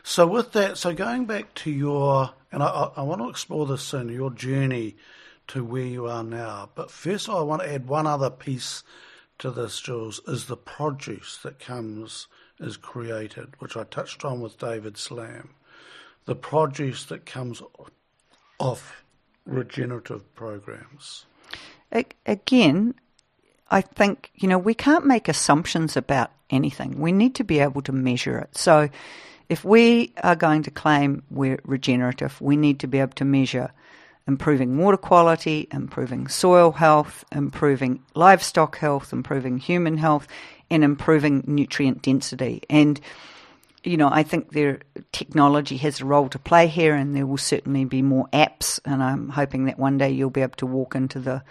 A: So with that, going back to your, and I want to explore this soon, your journey to where you are now. But first I want to add one other piece to this, Jules, is the produce that is created, which I touched on with David Slam. The produce that comes off regenerative programs.
B: Again, I think, we can't make assumptions about anything. We need to be able to measure it. So if we are going to claim we're regenerative, we need to be able to measure improving water quality, improving soil health, improving livestock health, improving human health, and improving nutrient density. And, I think technology has a role to play here, and there will certainly be more apps, and I'm hoping that one day you'll be able to walk into the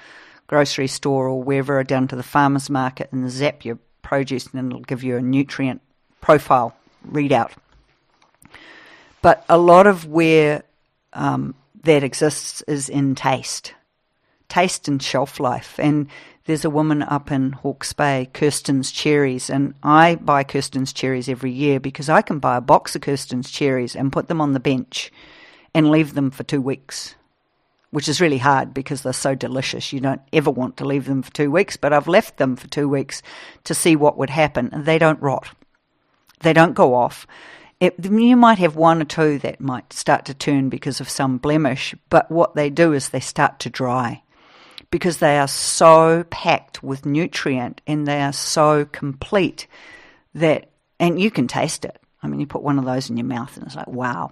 B: grocery store or wherever, down to the farmer's market, and zap your produce, and it'll give you a nutrient profile readout. But a lot of where that exists is in taste and shelf life. And there's a woman up in Hawke's Bay, Kirsten's Cherries, and I buy Kirsten's Cherries every year because I can buy a box of Kirsten's Cherries and put them on the bench and leave them for 2 weeks, which is really hard because they're so delicious. You don't ever want to leave them for 2 weeks, but I've left them for 2 weeks to see what would happen, and they don't rot. They don't go off. You might have one or two that might start to turn because of some blemish, but what they do is they start to dry because they are so packed with nutrient and they are so complete that, and you can taste it. I mean, you put one of those in your mouth and it's like, wow.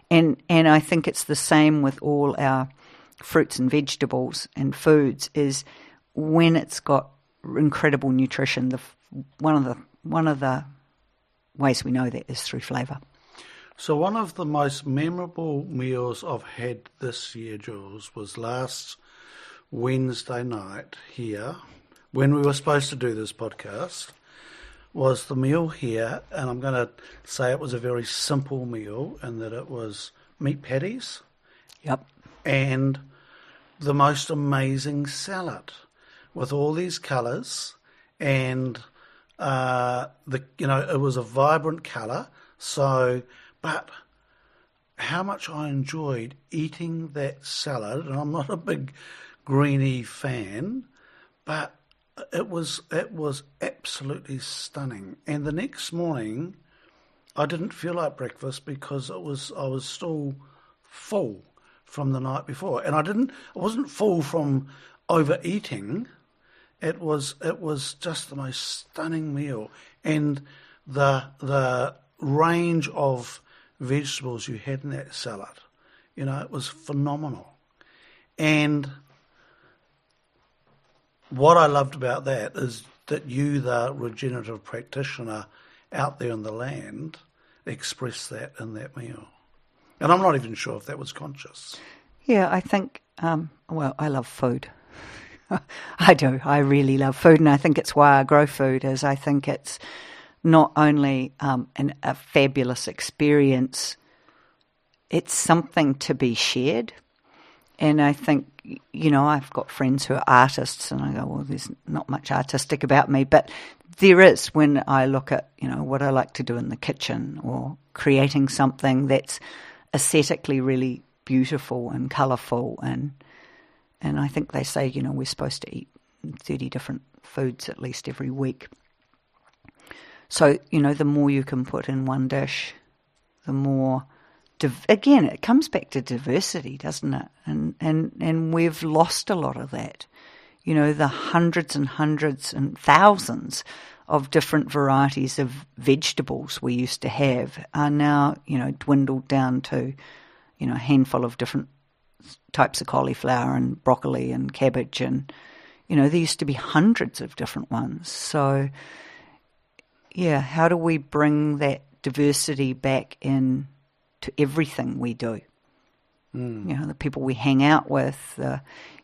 B: And I think it's the same with all our fruits and vegetables and foods, is when it's got incredible nutrition, one of the ways we know that is through flavour.
A: So one of the most memorable meals I've had this year, Jules, was last Wednesday night here, when we were supposed to do this podcast, was the meal here, and I'm going to say it was a very simple meal in that it was meat patties.
B: Yep.
A: And the most amazing salad with all these colours, and it was a vibrant colour. So, but how much I enjoyed eating that salad, and I'm not a big greeny fan, but it was absolutely stunning. And the next morning, I didn't feel like breakfast because I was still full from the night before, and I wasn't full from overeating. It was just the most stunning meal, and the range of vegetables you had in that salad, it was phenomenal. And what I loved about that is that you, the regenerative practitioner out there in the land, expressed that in that meal. And I'm not even sure if that was conscious.
B: Yeah, I think, I love food. I do. I really love food, and I think it's why I grow food, is I think it's not only a fabulous experience, it's something to be shared. And I think, I've got friends who are artists, and I go, well, there's not much artistic about me, but there is when I look at, what I like to do in the kitchen, or creating something that's aesthetically really beautiful and colourful, and I think they say, we're supposed to eat 30 different foods at least every week. So, the more you can put in one dish, the more, again, it comes back to diversity, doesn't it? And we've lost a lot of that. The hundreds and hundreds and thousands of different varieties of vegetables we used to have are now, dwindled down to, a handful of different types of cauliflower and broccoli and cabbage, and, there used to be hundreds of different ones. So, yeah, how do we bring that diversity back in to everything we do? The people we hang out with,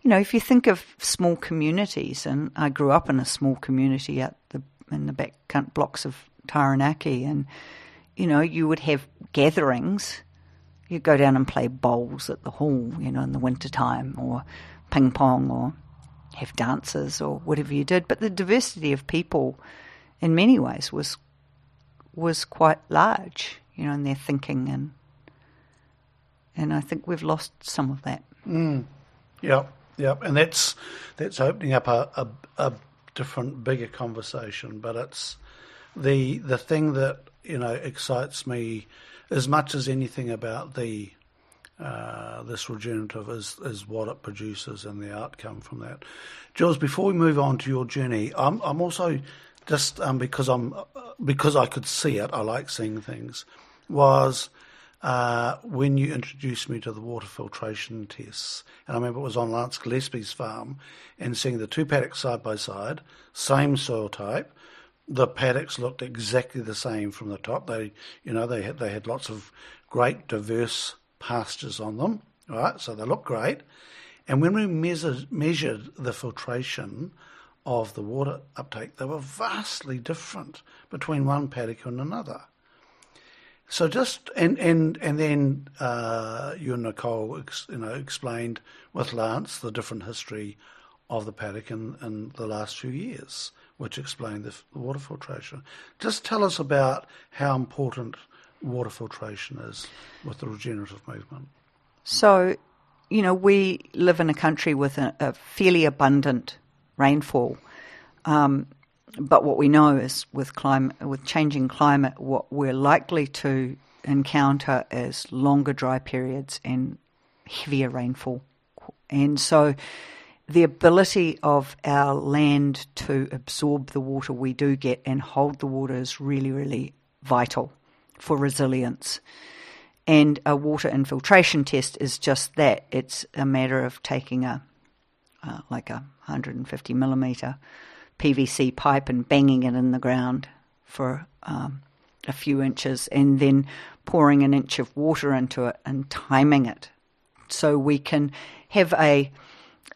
B: if you think of small communities, and I grew up in a small community in the back blocks of Taranaki, and, you would have gatherings. You'd go down and play bowls at the hall, in the winter time, or ping pong, or have dances, or whatever you did. But the diversity of people, in many ways, was quite large, in their thinking, and I think we've lost some of that.
A: Yep, and that's opening up a different, bigger conversation. But it's the thing that excites me as much as anything about this regenerative is what it produces and the outcome from that. Jules, before we move on to your journey, I'm also just because I could see it, I like seeing things, was when you introduced me to the water filtration tests. And I remember it was on Lance Gillespie's farm, and seeing the two paddocks side by side, same soil type. The paddocks looked exactly the same from the top. They had lots of great diverse pastures on them, right? So they looked great. And when we measured the filtration of the water uptake, they were vastly different between one paddock and another. So and then you and Nicole explained with Lance the different history of the paddock in the last few years, which explained the water filtration. Just tell us about how important water filtration is with the regenerative movement. So,
B: we live in a country with a fairly abundant rainfall, but what we know is with changing climate, what we're likely to encounter is longer dry periods and heavier rainfall. And so the ability of our land to absorb the water we do get and hold the water is really, really vital for resilience. And a water infiltration test is just that. It's a matter of taking like a 150 millimetre PVC pipe and banging it in the ground for a few inches, and then pouring an inch of water into it and timing it, so we can have an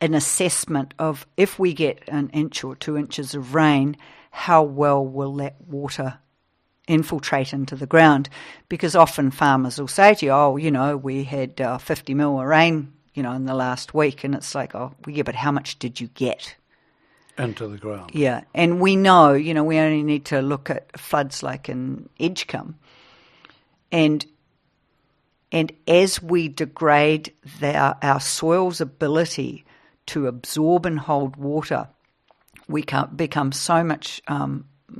B: assessment of, if we get an inch or 2 inches of rain, how well will that water infiltrate into the ground. Because often farmers will say to you, oh, we had 50 mil of rain, in the last week. And it's like, oh, yeah, but how much did you get
A: into the ground? Yeah.
B: And we know, we only need to look at floods like in Edgecombe. And as we degrade our soil's ability to absorb and hold water, we can become so much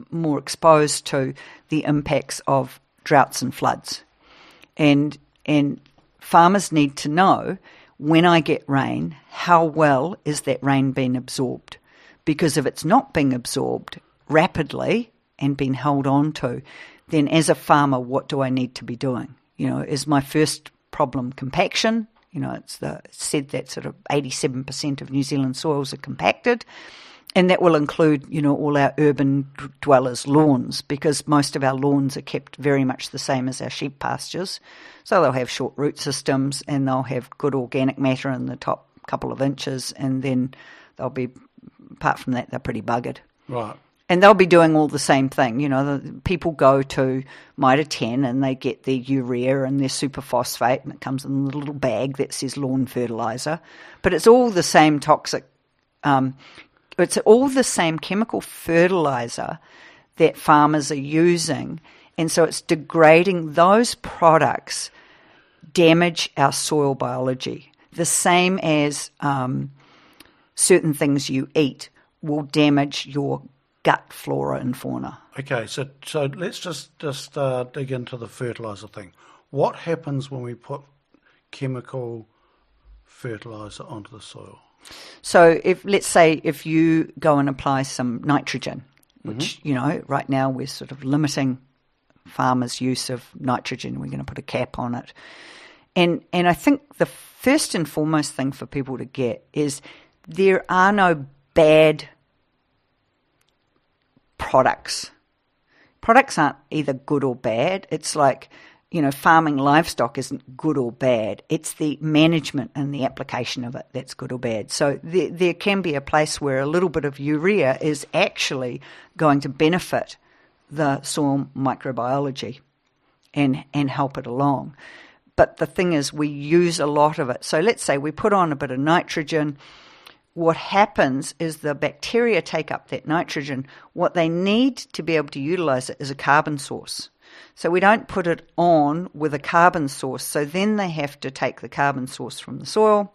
B: more exposed to the impacts of droughts and floods. And farmers need to know, when I get rain, how well is that rain being absorbed? Because if it's not being absorbed rapidly and being held on to, then as a farmer, what do I need to be doing? Is my first problem compaction? It's said that sort of 87% of New Zealand soils are compacted. And that will include, all our urban dwellers' lawns, because most of our lawns are kept very much the same as our sheep pastures. So they'll have short root systems, and they'll have good organic matter in the top couple of inches, and then they'll be, apart from that, they're pretty buggered.
A: Right.
B: And they'll be doing all the same thing. People go to Mitre 10 and they get their urea and their superphosphate, and it comes in a little bag that says lawn fertilizer. But it's all the same toxic it's all the same chemical fertilizer that farmers are using, and so it's degrading. Those products damage our soil biology, the same as certain things you eat will damage your gut flora and fauna.
A: Okay, so let's just dig into the fertilizer thing. What happens when we put chemical fertilizer onto the soil?
B: So let's say if you go and apply some nitrogen, which, right now we're sort of limiting farmers' use of nitrogen. We're going to put a cap on it. And I think the first and foremost thing for people to get is there are no bad products. Products aren't either good or bad. It's like, farming livestock isn't good or bad. It's the management and the application of it that's good or bad. So there can be a place where a little bit of urea is actually going to benefit the soil microbiology and help it along. But the thing is, we use a lot of it. So let's say we put on a bit of nitrogen. What happens is the bacteria take up that nitrogen. What they need to be able to utilize it is a carbon source. So we don't put it on with a carbon source. So then they have to take the carbon source from the soil,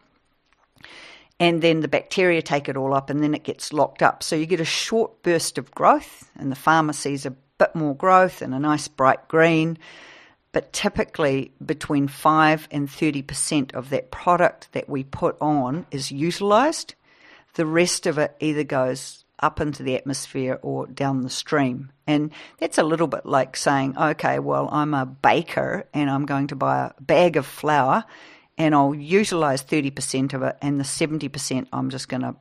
B: and then the bacteria take it all up, and then it gets locked up. So you get a short burst of growth, and the farmer sees a bit more growth and a nice bright green. But typically between 5 and 30% of that product that we put on is utilised. The rest of it either goes up into the atmosphere or down the stream. And that's a little bit like saying, okay, well, I'm a baker and I'm going to buy a bag of flour and I'll utilise 30% of it, and the 70% I'm just going to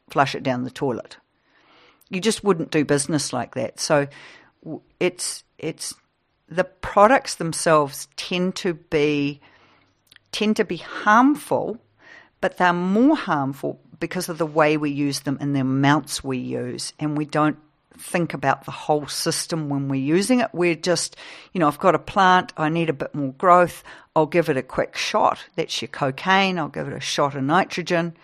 B: flush it down the toilet. You just wouldn't do business like that. So it's the products themselves tend to be harmful, but they're more harmful because of the way we use them and the amounts we use, and we don't think about the whole system when we're using it. We're just, I've got a plant, I need a bit more growth, I'll give it a quick shot. That's your cocaine. I'll give it a shot of nitrogen.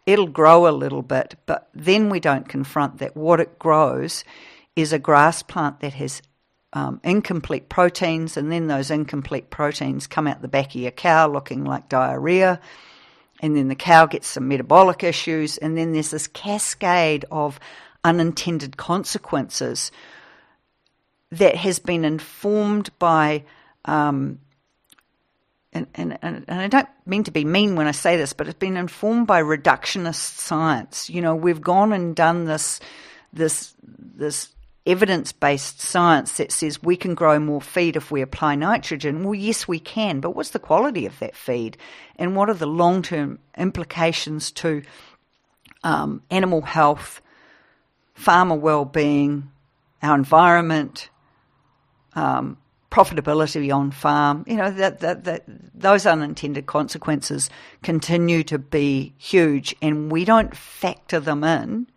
B: It'll grow a little bit, but then we don't confront that what it grows is a grass plant that has incomplete proteins, and then those incomplete proteins come out the back of your cow looking like diarrhea. And then the cow gets some metabolic issues, and then there's this cascade of unintended consequences that has been informed by, and I don't mean to be mean when I say this, but it's been informed by reductionist science. We've gone and done this evidence-based science that says we can grow more feed if we apply nitrogen. Well, yes, we can, but what's the quality of that feed? And what are the long-term implications to animal health, farmer well-being, our environment, profitability on farm? You know, those unintended consequences continue to be huge, and we don't factor them in.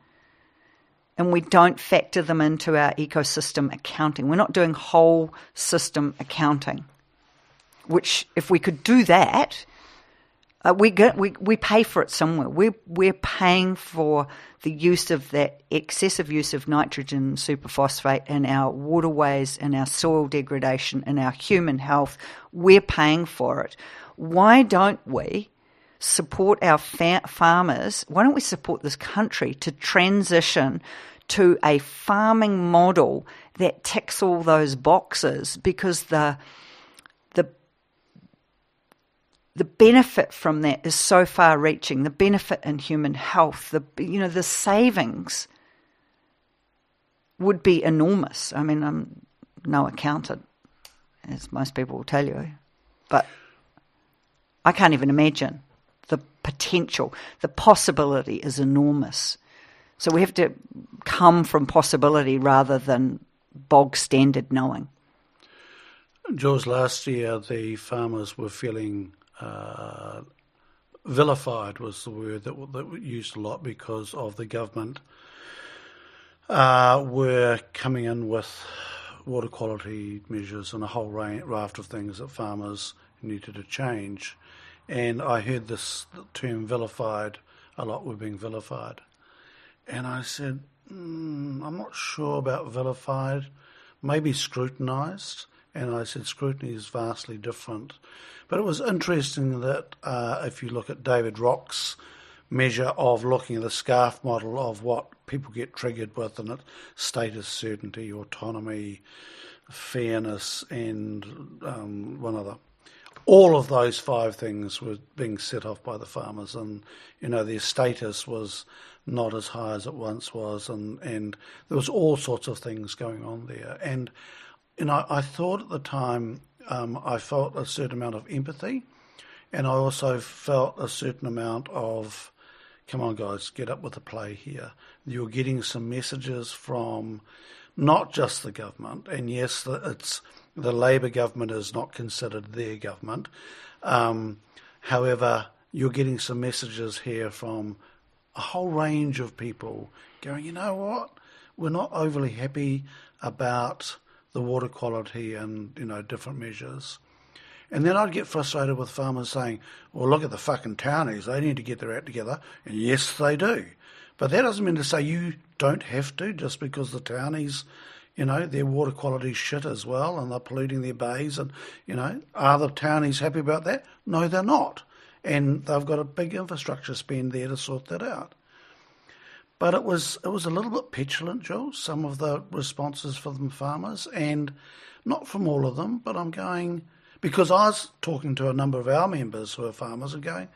B: And we don't factor them into our ecosystem accounting. We're not doing whole system accounting, which if we could do that, we pay for it somewhere. We're paying for the use of that excessive use of nitrogen superphosphate in our waterways, in our soil degradation, in our human health. We're paying for it. Why don't we support our farmers? Why don't we support this country to transition to a farming model that ticks all those boxes? Because the benefit from that is so far-reaching. The benefit in human health, the savings would be enormous. I mean, I'm no accountant, as most people will tell you, but I can't even imagine the potential. The possibility is enormous. So we have to come from possibility rather than bog standard knowing.
A: Jules, last year the farmers were feeling vilified was the word that we used a lot, because of the government were coming in with water quality measures and a whole raft of things that farmers needed to change. And I heard this term vilified a lot. We're being vilified. And I said, I'm not sure about vilified, maybe scrutinised. And I said scrutiny is vastly different. But it was interesting that if you look at David Rock's measure of looking at the SCARF model of what people get triggered with, and it's status, certainty, autonomy, fairness, and one other. All of those 5 things were being set off by the farmers, and their status was not as high as it once was, and there was all sorts of things going on there. And I thought at the time, I felt a certain amount of empathy, and I also felt a certain amount of, come on guys, get up with the play here. You're getting some messages from not just the government, and yes, it's the Labour government is not considered their government. However, you're getting some messages here from a whole range of people going, you know what, we're not overly happy about the water quality and, different measures. And then I'd get frustrated with farmers saying, well, look at the fucking townies, they need to get their act together. And yes, they do. But that doesn't mean to say you don't have to, just because the townies, their water quality's shit as well, and they're polluting their bays. And, are the townies happy about that? No, they're not. And they've got a big infrastructure spend there to sort that out. But it was a little bit petulant, Jules, some of the responses from farmers, and not from all of them, but I'm going, because I was talking to a number of our members who are farmers and going,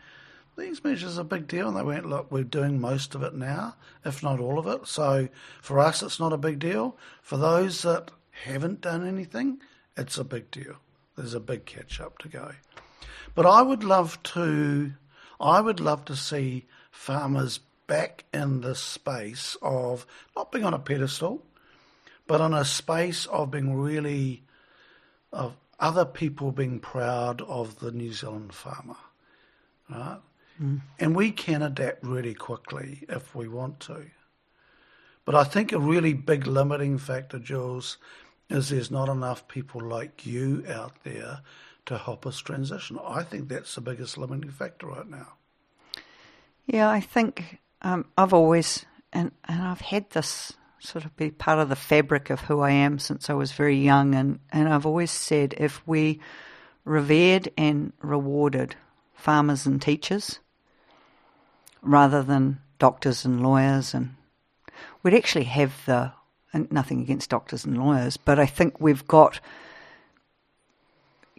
A: these measures are a big deal. And they went, look, we're doing most of it now, if not all of it. So for us, it's not a big deal. For those that haven't done anything, it's a big deal. There's a big catch-up to go. But I would love to see farmers back in this space of not being on a pedestal, but on a space of being really, of other people being proud of the New Zealand farmer, right? And we can adapt really quickly if we want to. But I think a really big limiting factor, Jules, is there's not enough people like you out there to help us transition. I think that's the biggest limiting factor right now.
B: Yeah, I think I've always, and I've had this sort of be part of the fabric of who I am since I was very young, and I've always said if we revered and rewarded farmers and teachers rather than doctors and lawyers, and we'd actually have and nothing against doctors and lawyers, but I think we've got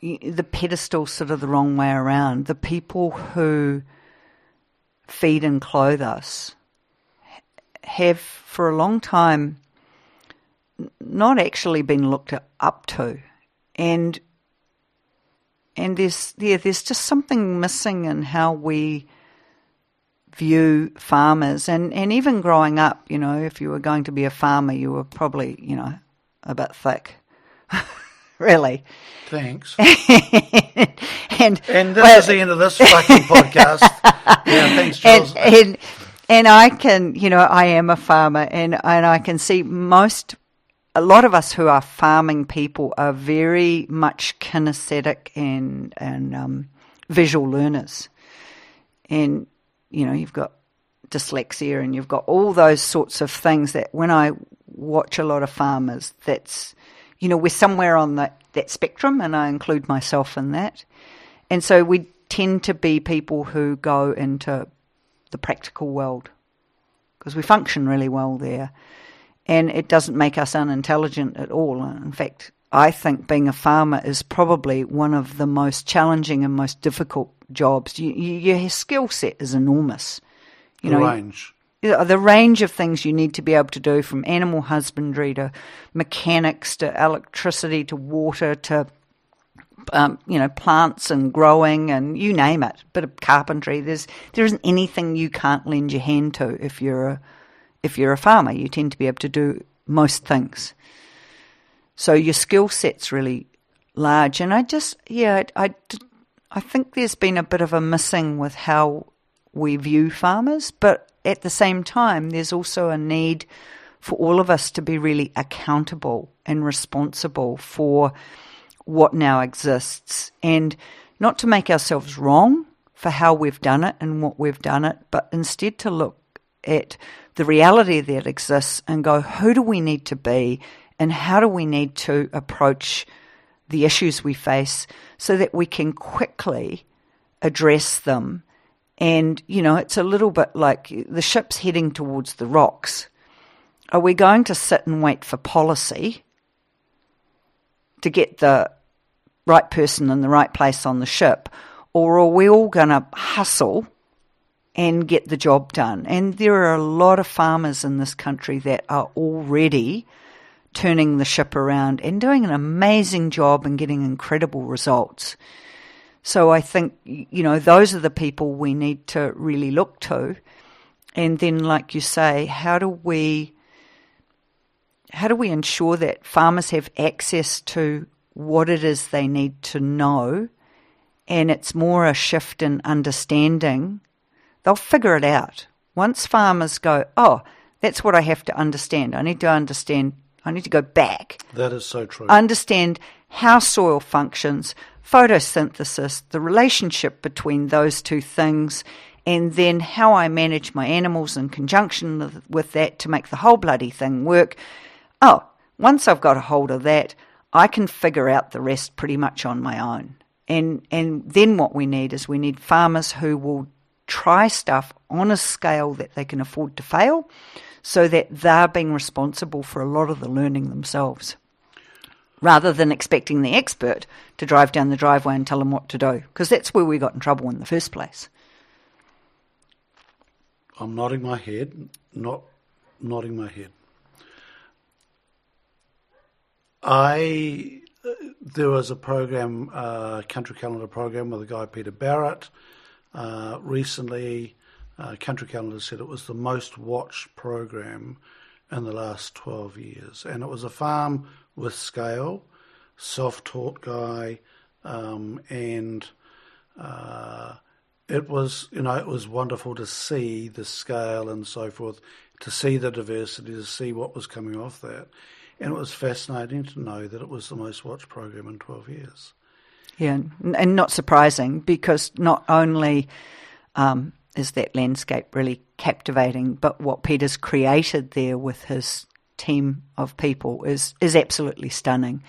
B: the pedestal sort of the wrong way around. The people who feed and clothe us have for a long time not actually been looked up to. And there's just something missing in how we view farmers. And even growing up, if you were going to be a farmer, you were probably, a bit thick. Really.
A: Thanks.
B: and
A: this is the end of this fucking podcast. Yeah, thanks, Jules.
B: And I can, I am a farmer, and I can see a lot of us who are farming people are very much kinesthetic and visual learners. And, you've got dyslexia and you've got all those sorts of things that when I watch a lot of farmers, that's, we're somewhere on that spectrum, and I include myself in that. And so we tend to be people who go into the practical world because we function really well there. And it doesn't make us unintelligent at all. In fact, I think being a farmer is probably one of the most challenging and most difficult jobs. Your skill set is enormous.
A: Range.
B: The range of things you need to be able to do, from animal husbandry to mechanics to electricity to water to plants and growing and you name it. Bit of carpentry. There isn't anything you can't lend your hand to if you're a farmer. You tend to be able to do most things. So your skill set's really large. And I think there's been a bit of a missing with how we view farmers, but at the same time, there's also a need for all of us to be really accountable and responsible for what now exists, and not to make ourselves wrong for how we've done it and what we've done it, but instead to look at the reality that exists and go, who do we need to be and how do we need to approach the issues we face so that we can quickly address them. And, it's a little bit like the ship's heading towards the rocks. Are we going to sit and wait for policy to get the right person in the right place on the ship, or are we all going to hustle and get the job done? And there are a lot of farmers in this country that are already turning the ship around and doing an amazing job and getting incredible results. So I think, those are the people we need to really look to. And then, like you say, how do we ensure that farmers have access to what it is they need to know, and it's more a shift in understanding? They'll figure it out. Once farmers go, oh, that's what I have to understand. I need to go back.
A: That is so true.
B: Understand how soil functions, photosynthesis, the relationship between those two things, and then how I manage my animals in conjunction with that to make the whole bloody thing work. Oh, once I've got a hold of that, I can figure out the rest pretty much on my own. And then what we need farmers who will try stuff on a scale that they can afford to fail, so that they're being responsible for a lot of the learning themselves, rather than expecting the expert to drive down the driveway and tell them what to do, because that's where we got in trouble in the first place.
A: I'm nodding my head, not nodding my head. There was a program, Country Calendar program with a guy, Peter Barrett. Recently, Country Calendar said it was the most watched program in the last 12 years. And it was a farm with scale, self-taught guy, and it was wonderful to see the scale and so forth, to see the diversity, to see what was coming off that. And it was fascinating to know that it was the most watched program in 12 years.
B: Yeah, and not surprising, because not only is that landscape really captivating, but what Peter's created there with his team of people is absolutely stunning.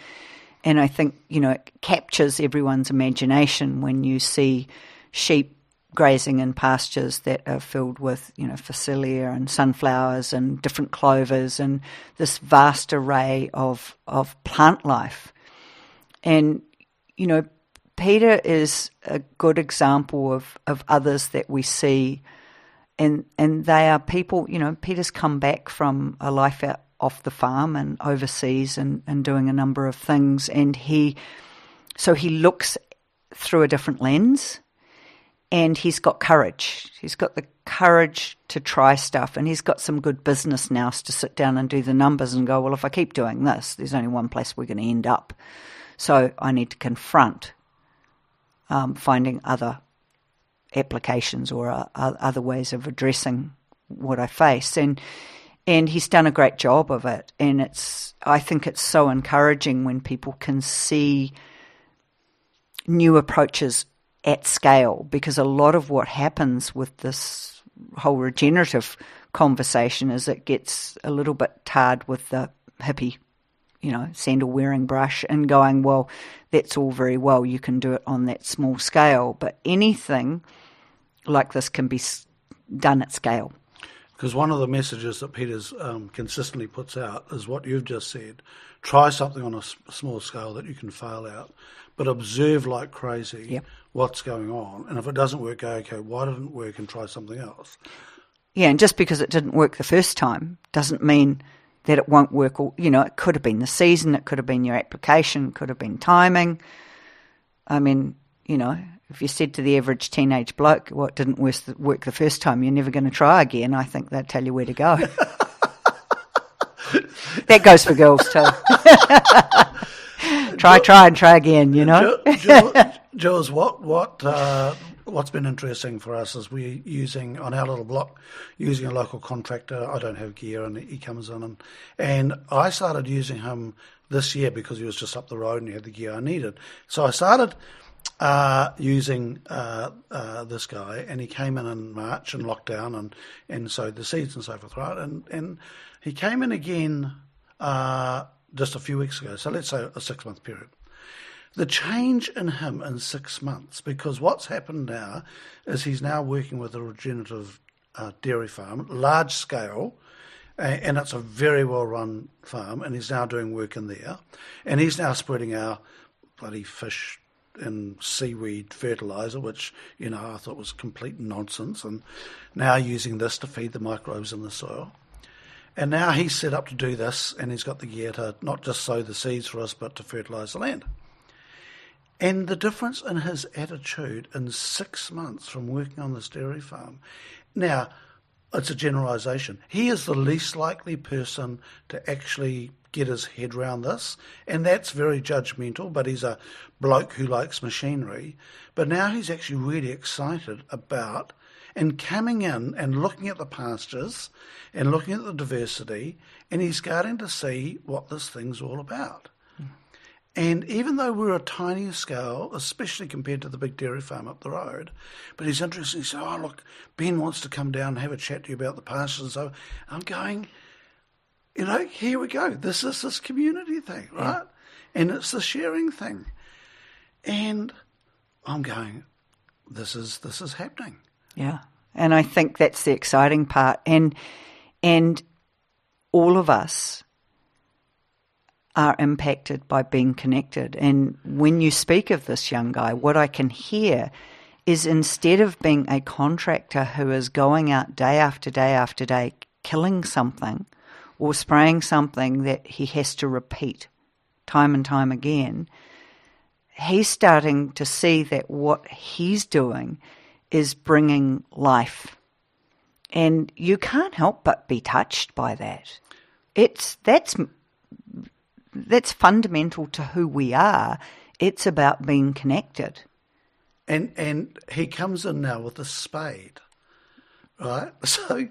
B: And I think, it captures everyone's imagination when you see sheep grazing in pastures that are filled with, phacelia and sunflowers and different clovers and this vast array of plant life. And, Peter is a good example of others that we see, and they are people, Peter's come back from a life out off the farm and overseas and doing a number of things. And he looks through a different lens, and he's got courage. He's got the courage to try stuff, and he's got some good business now to sit down and do the numbers and go, well, if I keep doing this, there's only one place we're going to end up. So I need to confront finding other applications or other ways of addressing what I face. And he's done a great job of it. And I think it's so encouraging when people can see new approaches at scale, because a lot of what happens with this whole regenerative conversation is it gets a little bit tarred with the hippie, sandal-wearing brush and going, well, that's all very well, you can do it on that small scale, but anything like this can be done at scale.
A: Because one of the messages that Peter's consistently puts out is what you've just said. Try something on a small scale that you can fail at, but observe like crazy what's going on. And if it doesn't work, go, okay, why didn't it work, and try something else.
B: Yeah, and just because it didn't work the first time doesn't mean that it won't work. It could have been the season, it could have been your application, it could have been timing. I mean, if you said to the average teenage bloke, what didn't work the first time, you're never going to try again, I think they'd tell you where to go. That goes for girls too. Try and try again,
A: Jules, what's been interesting for us is we're using, on our little block, using a local contractor. I don't have gear, and he comes in. And I started using him this year because he was just up the road and he had the gear I needed. So I started using this guy, and he came in March and lockdown and sowed the seeds and so forth, right? And he came in again just a few weeks ago, so let's say a 6-month period. The change in him in 6 months, because what's happened now is he's now working with a regenerative dairy farm, large scale, and it's a very well-run farm, and he's now doing work in there, and he's now spreading our bloody fish and seaweed fertilizer, which, I thought was complete nonsense, and now using this to feed the microbes in the soil. And now he's set up to do this, and he's got the gear to not just sow the seeds for us, but to fertilise the land. And the difference in his attitude in 6 months from working on this dairy farm. Now, it's a generalisation. He is the least likely person to actually get his head around this, and that's very judgmental, but he's a bloke who likes machinery. But now he's actually really excited about and coming in and looking at the pastures and looking at the diversity, and he's starting to see what this thing's all about. And even though we're a tiny scale, especially compared to the big dairy farm up the road, but he's interested. He said, oh, look, Ben wants to come down and have a chat to you about the pastures. So I'm going, here we go. This is this community thing, right? Yeah. And it's the sharing thing. And I'm going, this is happening.
B: Yeah. And I think that's the exciting part. And all of us are impacted by being connected. And when you speak of this young guy, what I can hear is, instead of being a contractor who is going out day after day after day, killing something or spraying something that he has to repeat time and time again, he's starting to see that what he's doing is bringing life. And you can't help but be touched by that. That's fundamental to who we are. It's about being connected.
A: And he comes in now with a spade, right? So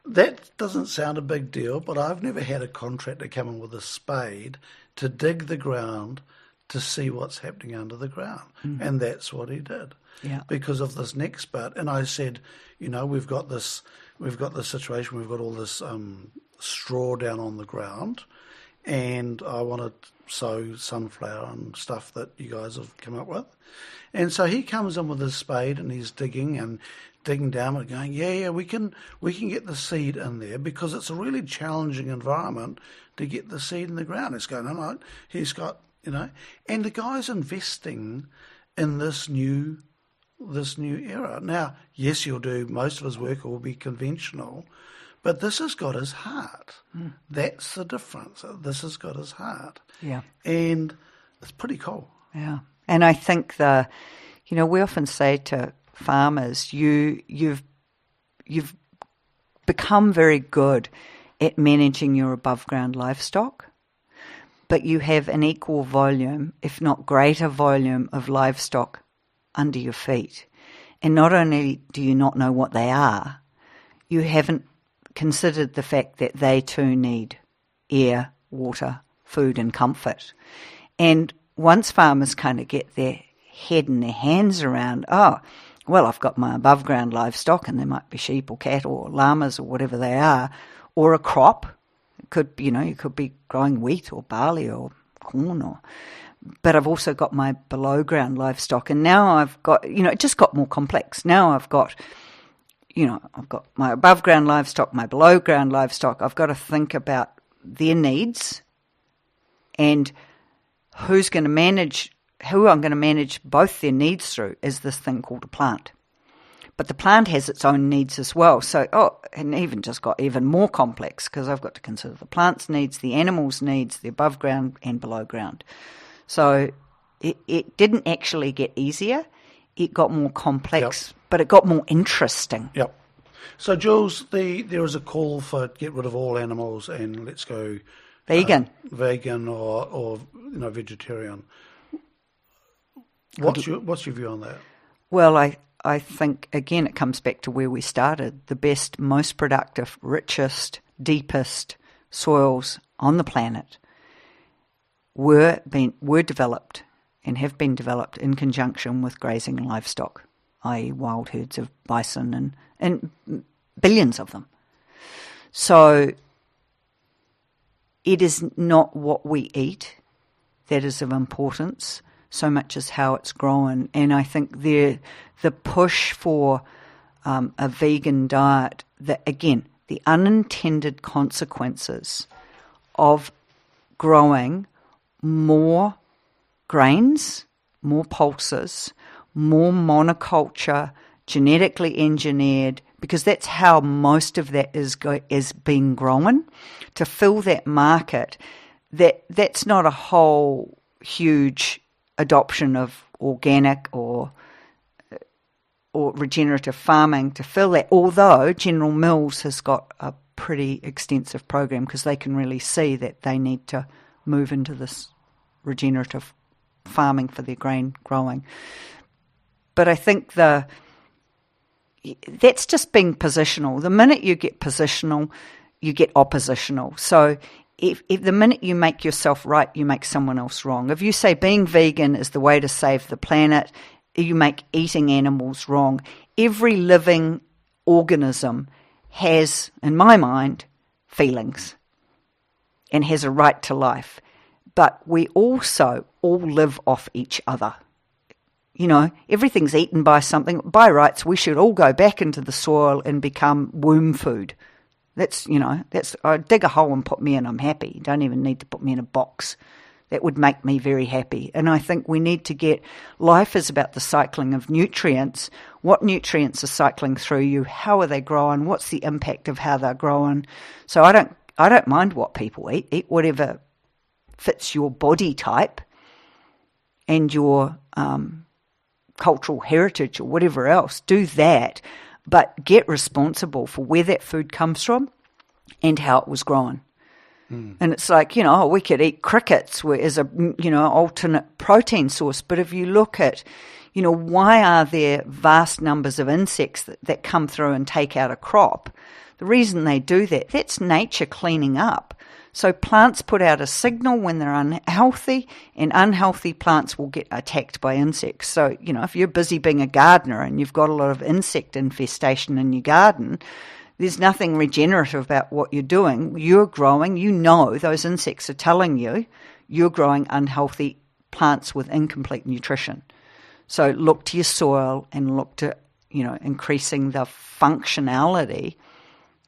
A: that doesn't sound a big deal, but I've never had a contractor come in with a spade to dig the ground to see what's happening under the ground. Mm. And that's what he did. Yeah. Because of this next bit. And I said, we've got this situation, we've got all this straw down on the ground, and I want to sow sunflower and stuff that you guys have come up with. And so he comes in with his spade and he's digging down and going, we can get the seed in there, because it's a really challenging environment to get the seed in the ground. It's going, all right, he's got, and the guy's investing in this new era. Now, yes, he'll do most of his work, will be conventional, But this has got his heart. That's the difference. This has got his heart.
B: Yeah.
A: And it's pretty cool.
B: Yeah. And I think we often say to farmers, you've become very good at managing your above ground livestock, but you have an equal volume, if not greater volume, of livestock under your feet. And not only do you not know what they are, you haven't considered the fact that they too need air, water, food and comfort. And once farmers kind of get their head and their hands around, I've got my above ground livestock, and there might be sheep or cattle or llamas or whatever they are, or a crop. It could, you could be growing wheat or barley or corn, but I've also got my below ground livestock, and now I've got, it just got more complex. Now I've got my above ground livestock, my below ground livestock. I've got to think about their needs and who I'm going to manage both their needs through is this thing called a plant. But the plant has its own needs as well. So, and even just got even more complex because I've got to consider the plant's needs, the animal's needs, the above ground and below ground. So it didn't actually get easier. It got more complex, but it got more interesting.
A: Yep. So, Jules, there is a call for get rid of all animals and let's go vegan or vegetarian. What's your view on that?
B: Well, I think, again, it comes back to where we started. The best, most productive, richest, deepest soils on the planet were developed and have been developed in conjunction with grazing livestock, i.e. wild herds of bison and billions of them. So it is not what we eat that is of importance so much as how it's grown. And I think the push for a vegan diet, the unintended consequences of growing more grains, more pulses, more monoculture, genetically engineered, because that's how most of that is being grown, to fill that market. That's not a whole huge adoption of organic or regenerative farming to fill that, although General Mills has got a pretty extensive program because they can really see that they need to move into this regenerative farming for their grain growing. But I think that's just being positional. The minute you get positional, you get oppositional. So if the minute you make yourself right, you make someone else wrong. If you say being vegan is the way to save the planet, you make eating animals wrong. Every living organism has, in my mind, feelings and has a right to life. But we also all live off each other. Everything's eaten by something. By rights, we should all go back into the soil and become womb food. I dig a hole and put me in, I'm happy. You don't even need to put me in a box. That would make me very happy. And I think we need to life is about the cycling of nutrients. What nutrients are cycling through you? How are they growing? What's the impact of how they're growing? So I don't mind what people eat. Eat whatever fits your body type and your cultural heritage or whatever else. Do that, but get responsible for where that food comes from and how it was grown. And it's like, we could eat crickets as a, alternate protein source. But if you look at, why are there vast numbers of insects that come through and take out a crop? The reason they do that's nature cleaning up. So plants put out a signal when they're unhealthy, and unhealthy plants will get attacked by insects. So, if you're busy being a gardener and you've got a lot of insect infestation in your garden, there's nothing regenerative about what you're doing. You're growing, those insects are telling you you're growing unhealthy plants with incomplete nutrition. So look to your soil and look to, increasing the functionality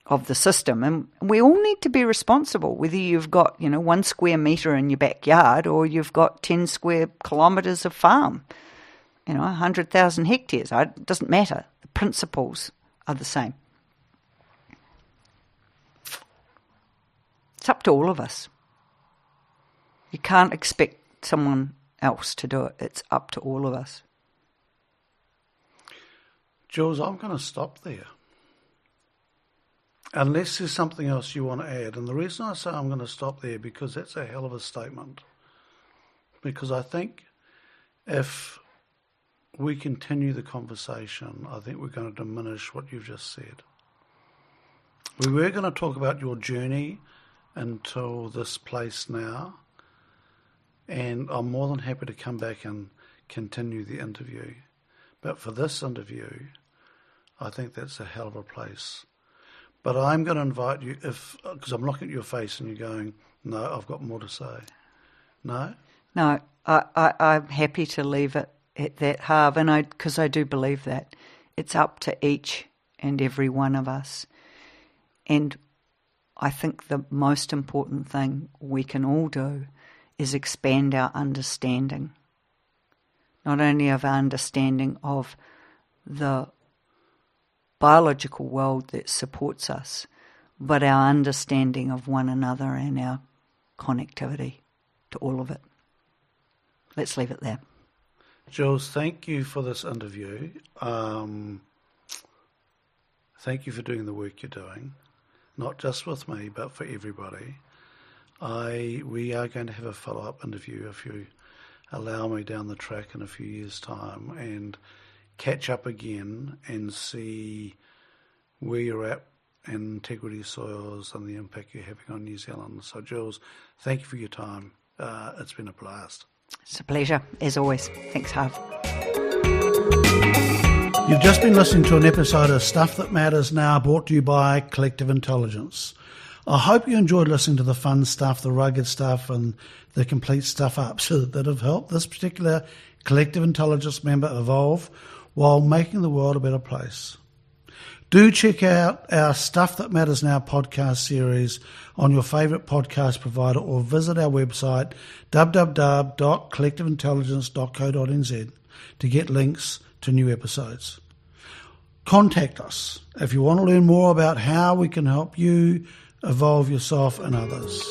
B: of the system. And we all need to be responsible, whether you've got, 1 square metre in your backyard or you've got 10 square kilometres of farm, 100,000 hectares. It doesn't matter. The principles are the same. It's up to all of us. You can't expect someone else to do it. It's up to all of us.
A: Jules, I'm going to stop there. Unless there's something else you want to add. And the reason I say I'm going to stop there, because that's a hell of a statement. Because I think if we continue the conversation, I think we're going to diminish what you've just said. We were going to talk about your journey until this place now, and I'm more than happy to come back and continue the interview. But for this interview, I think that's a hell of a place. But I'm going to invite you, because I'm looking at your face and you're going, no, I've got more to say. No?
B: No, I'm happy to leave it at that half, and because I do believe that. It's up to each and every one of us. And I think the most important thing we can all do is expand our understanding. Not only of our understanding of the biological world that supports us, but our understanding of one another and our connectivity to all of it. Let's leave it there.
A: Jules, thank you for this interview. Thank you for doing the work you're doing, not just with me, but for everybody. We are going to have a follow-up interview, if you allow me, down the track in a few years' time, and catch up again and see where you're at in integrity soils and the impact you're having on New Zealand. So, Jules, thank you for your time. It's been a blast.
B: It's a pleasure, as always. Thanks, Harv.
A: You've just been listening to an episode of Stuff That Matters Now, brought to you by Collective Intelligence. I hope you enjoyed listening to the fun stuff, the rugged stuff, and the complete stuff-ups that have helped this particular Collective Intelligence member evolve while making the world a better place. Do check out our Stuff That Matters Now podcast series on your favourite podcast provider, or visit our website www.collectiveintelligence.co.nz to get links to new episodes. Contact us if you want to learn more about how we can help you evolve yourself and others.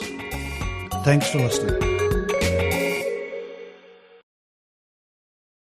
A: Thanks for listening.